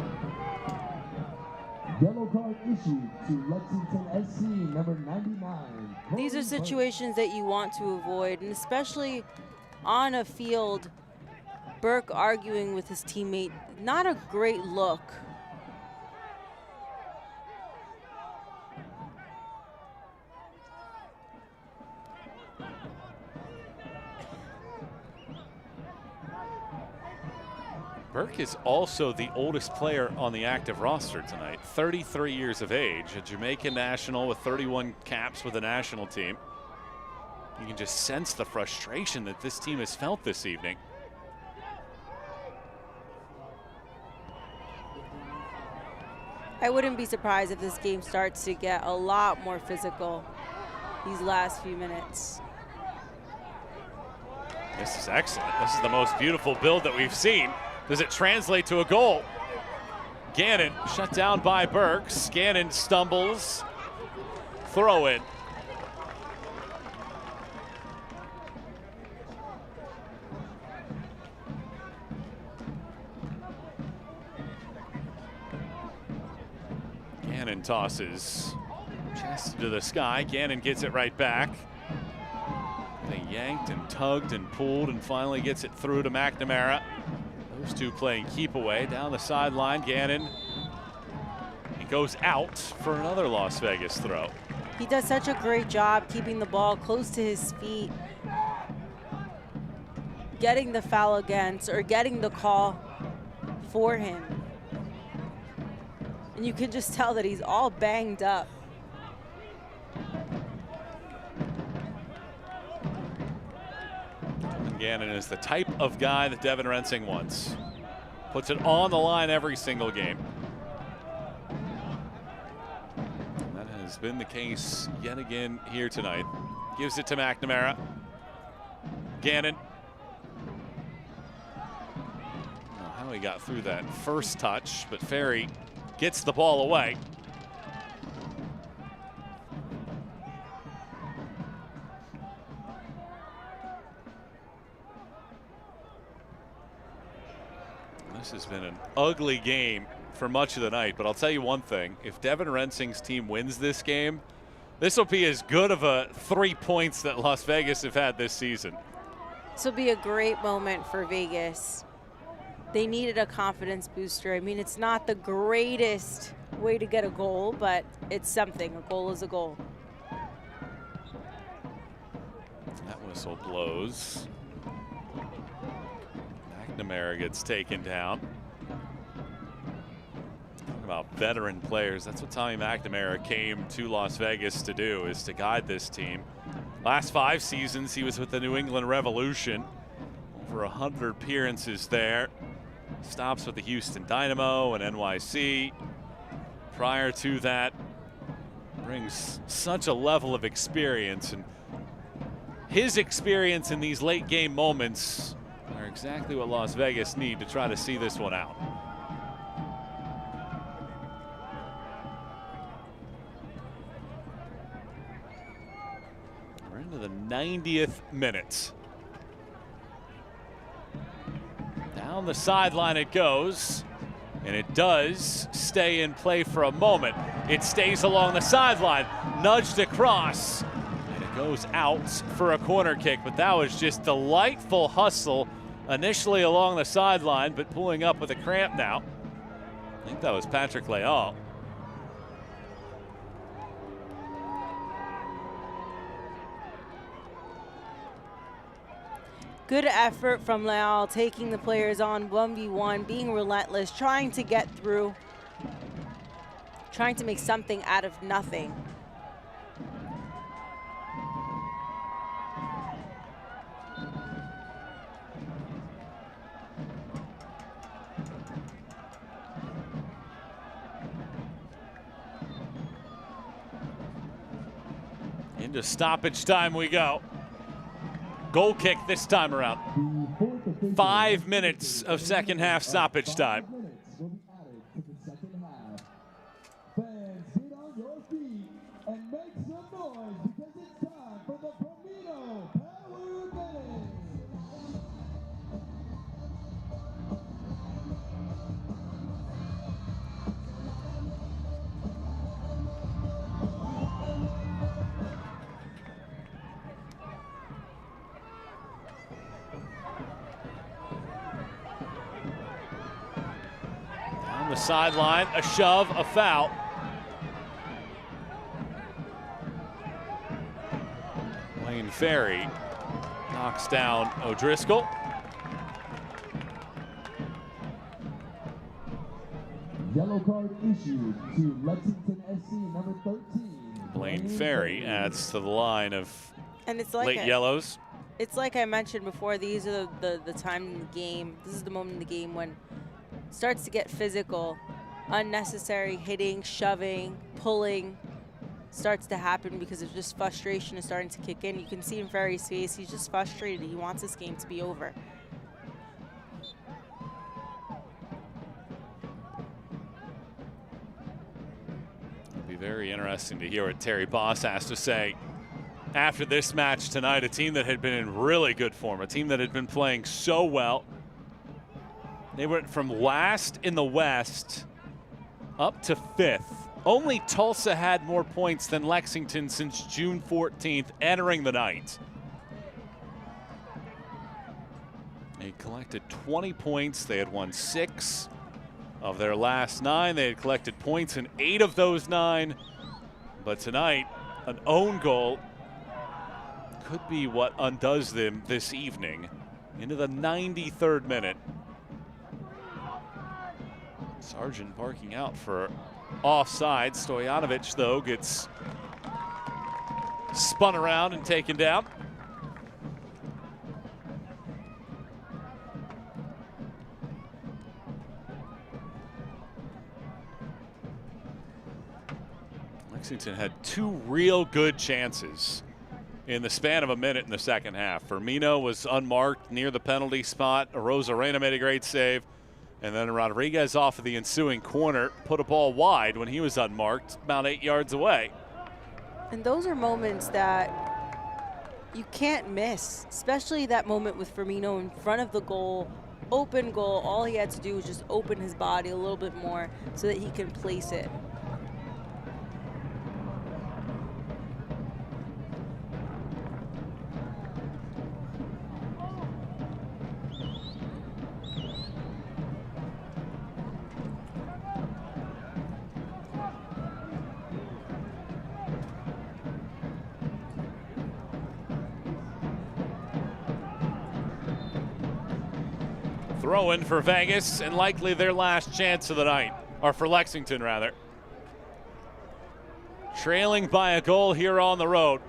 Yellow card issued to Lexington SC, number 99. These are situations that you want to avoid, and especially on a field, Burke arguing with his teammate, not a great look. Burke is also the oldest player on the active roster tonight, 33 years of age, a Jamaican national with 31 caps with the national team. You can just sense the frustration that this team has felt this evening. I wouldn't be surprised if this game starts to get a lot more physical these last few minutes. This is excellent. This is the most beautiful build that we've seen. Does it translate to a goal? Gannon shut down by Burke. Gannon stumbles. Throw in. tosses. Chest to the sky. Gannon gets it right back. They yanked and tugged and pulled and finally gets it through to McNamara. Those two playing keep away. Down the sideline, Gannon. He goes out for another Las Vegas throw. He does such a great job keeping the ball close to his feet, getting the foul against or getting the call for him. And you can just tell that he's all banged up. Gannon is the type of guy that Devin Rensing wants. Puts it on the line every single game. And that has been the case yet again here tonight. Gives it to McNamara. Gannon. I don't know how he got through that first touch, but Ferry gets the ball away. This has been an ugly game for much of the night, but I'll tell you one thing. If Devin Rensing's team wins this game, this will be as good of a 3 points that Las Vegas have had this season. This will be a great moment for Vegas. They needed a confidence booster. I mean, it's not the greatest way to get a goal, but it's something. A goal is a goal. That whistle blows. McNamara gets taken down. Talk about veteran players. That's what Tommy McNamara came to Las Vegas to do, is to guide this team. Last 5 seasons, he was with the New England Revolution. Over 100 appearances there. Stops with the Houston Dynamo and NYC. Prior to that, brings such a level of experience, and his experience in these late game moments are exactly what Las Vegas need to try to see this one out. We're into the 90th minute. Down the sideline it goes, and it does stay in play for a moment. It stays along the sideline, nudged across, and it goes out for a corner kick, but that was just delightful hustle initially along the sideline, but pulling up with a cramp now. I think that was Patrick Leal. Good effort from Leal, taking the players on 1v1, being relentless, trying to get through, trying to make something out of nothing. Into stoppage time we go. Goal kick this time around. 5 minutes of second half stoppage time. Fans, get on your feet and make some noise because it's time for the Pomino Power Minutes. On the sideline, a shove, a foul. Wayne Ferry knocks down O'Driscoll. Yellow card issued to Lexington SC number 13. Blaine Ferry adds to the line of And it's like late yellows. It's like I mentioned before, these are the time in the game. This is the moment in the game when it starts to get physical. Unnecessary hitting, shoving, pulling starts to happen because of just frustration is starting to kick in. You can see in Ferry's face, he's just frustrated. He wants this game to be over. It'll be very interesting to hear what Terry Boss has to say after this match tonight. A team that had been in really good form, a team that had been playing so well. They went from last in the West up to 5th Only Tulsa had more points than Lexington since June 14th, entering the night. They collected 20 points. They had won 6 of their last 9. They had collected points in 8 of those 9. But tonight, an own goal could be what undoes them this evening into the 93rd minute. Sargent barking out for offside. Stojanovic, though, gets spun around and taken down. Lexington had 2 real good chances in the span of a minute in the second half. Firmino was unmarked near the penalty spot. Arozarena made a great save. And then Rodriguez off of the ensuing corner put a ball wide when he was unmarked, about 8 yards away. And those are moments that you can't miss, especially that moment with Firmino in front of the goal, open goal. All he had to do was just open his body a little bit more so that he can place it. Throw in for Vegas, and likely their last chance of the night, or for Lexington rather. Trailing by a goal here on the road.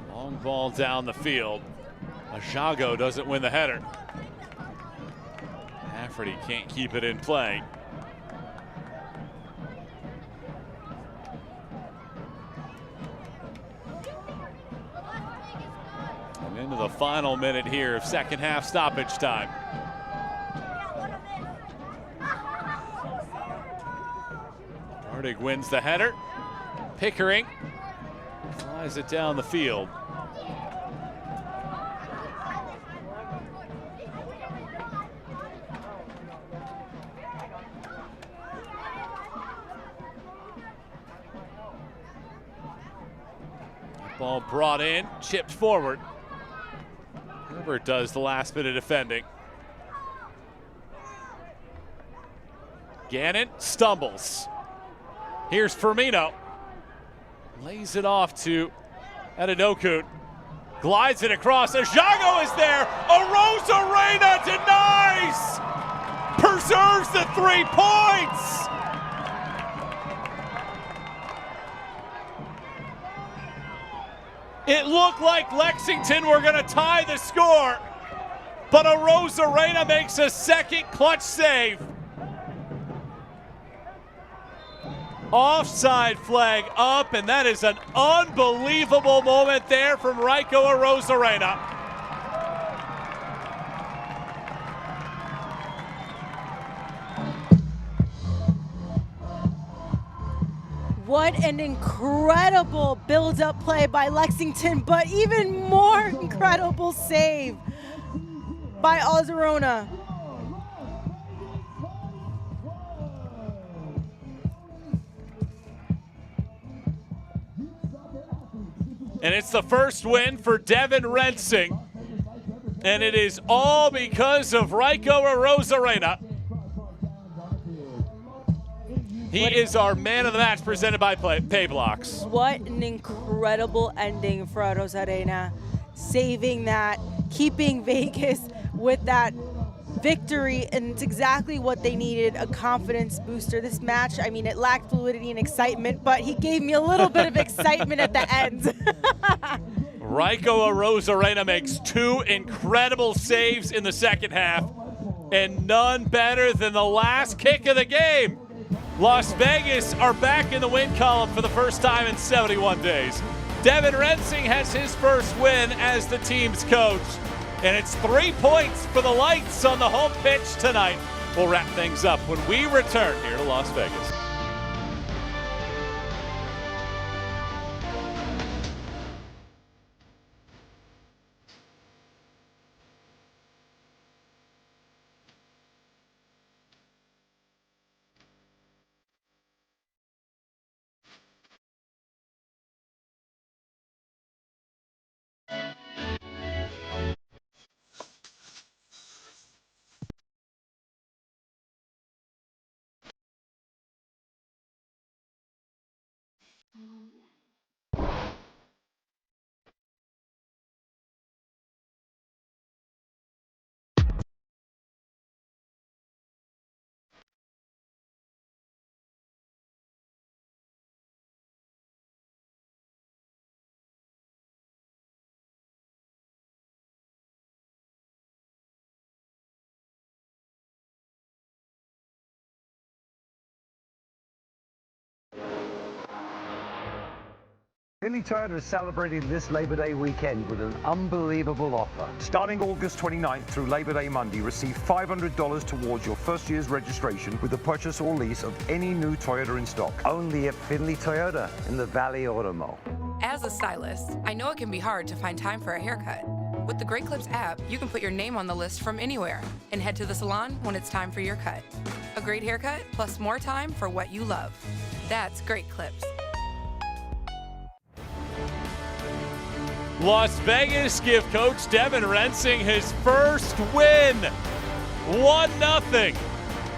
Long ball down the field. Ajago doesn't win the header. He can't keep it in play. And into the final minute here of second half stoppage time. Artig wins the header. Pickering flies it down the field. Ball brought in, chipped forward. Herbert does the last bit of defending. Gannon stumbles. Here's Firmino. Lays it off to Adedokun. Glides it across. Ajago is there. Arozarena denies. Preserves the 3 points. It looked like Lexington were going to tie the score, but Arozarena makes a second clutch save. Offside flag up, and that is an unbelievable moment there from Raiko Arozarena. What an incredible build-up play by Lexington, but even more incredible save by Arozarena. And it's the first win for Devin Rensing. And it is all because of Raiko Arozarena. He is our man of the match, presented by Pay Blocks. What an incredible ending for Arozarena. Saving that, keeping Vegas with that victory, and it's exactly what they needed, a confidence booster. This match, I mean, it lacked fluidity and excitement, but he gave me a little bit of excitement at the end. Raiko Arozarena makes 2 incredible saves in the second half, and none better than the last kick of the game. Las Vegas are back in the win column for the first time in 71 days. Devin Rensing has his first win as the team's coach. And it's 3 points for the Lights on the home pitch tonight. We'll wrap things up when we return here to Las Vegas. Finley Toyota is celebrating this Labor Day weekend with an unbelievable offer. Starting August 29th through Labor Day Monday, receive $500 towards your first year's registration with the purchase or lease of any new Toyota in stock. Only at Finley Toyota in the Valley Auto Mall. As a stylist, I know it can be hard to find time for a haircut. With the Great Clips app, you can put your name on the list from anywhere and head to the salon when it's time for your cut. A great haircut plus more time for what you love. That's Great Clips. Las Vegas give Coach Devin Rensing his first win. 1-0.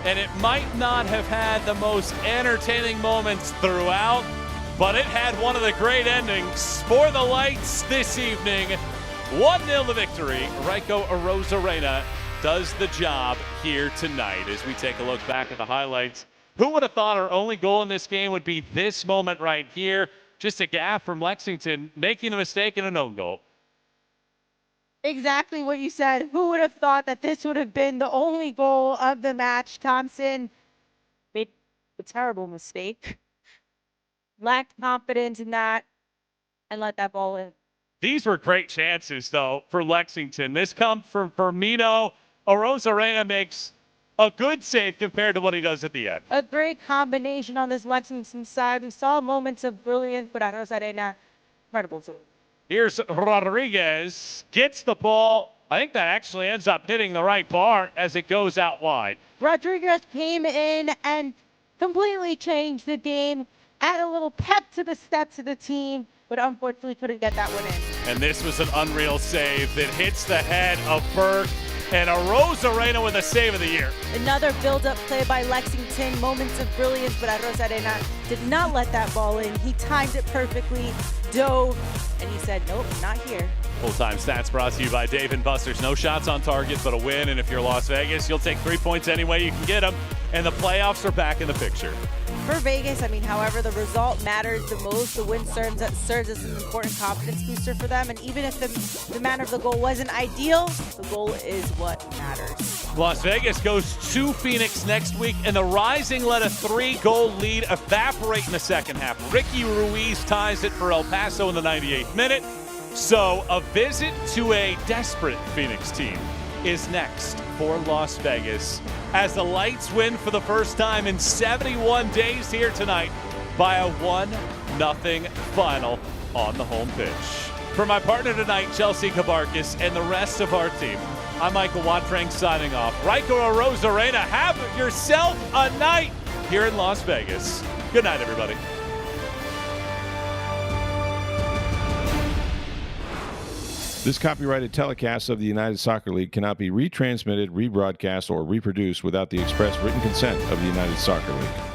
And it might not have had the most entertaining moments throughout, but it had one of the great endings for the Lights this evening. 1-0 the victory. Raiko Arozarena does the job here tonight. As we take a look back at the highlights, who would have thought our only goal in this game would be this moment right here? Just a gaffe from Lexington, making a mistake and an own goal. Exactly what you said. Who would have thought that this would have been the only goal of the match? Thompson made a terrible mistake. Lacked confidence in that and let that ball in. These were great chances, though, for Lexington. This comes from Firmino. Arozarena makes a good save compared to what he does at the end. A great combination on this Lexington side. We saw moments of brilliance, but Arozarena, incredible too. Here's Rodriguez, gets the ball. I think that actually ends up hitting the right bar as it goes out wide. Rodriguez came in and completely changed the game, add a little pep to the steps of the team, but unfortunately couldn't get that one in. And this was an unreal save that hits the head of Burke. And Arozarena with a save of the year. Another build-up play by Lexington. Moments of brilliance, but Arozarena did not let that ball in. He timed it perfectly, dove, and he said, nope, not here. Full-time stats brought to you by Dave & Buster's. No shots on target, but a win. And if you're Las Vegas, you'll take 3 points any way you can get them. And the playoffs are back in the picture. For Vegas, I mean, however, the result matters the most. The win serves as an important confidence booster for them. And even if the manner of the goal wasn't ideal, the goal is what matters. Las Vegas goes to Phoenix next week, and the Rising let a 3-goal lead evaporate in the second half. Ricky Ruiz ties it for El Paso in the 98th minute. So a visit to a desperate Phoenix team is next for Las Vegas as the Lights win for the first time in 71 days here tonight by a 1-0 final on the home pitch. For my partner tonight, Chelsea Kabarkis, and the rest of our team, I'm Michael Watrang signing off. Raiko Arozarena, have yourself a night here in Las Vegas. Good night, everybody. This copyrighted telecast of the United Soccer League cannot be retransmitted, rebroadcast, or reproduced without the express written consent of the United Soccer League.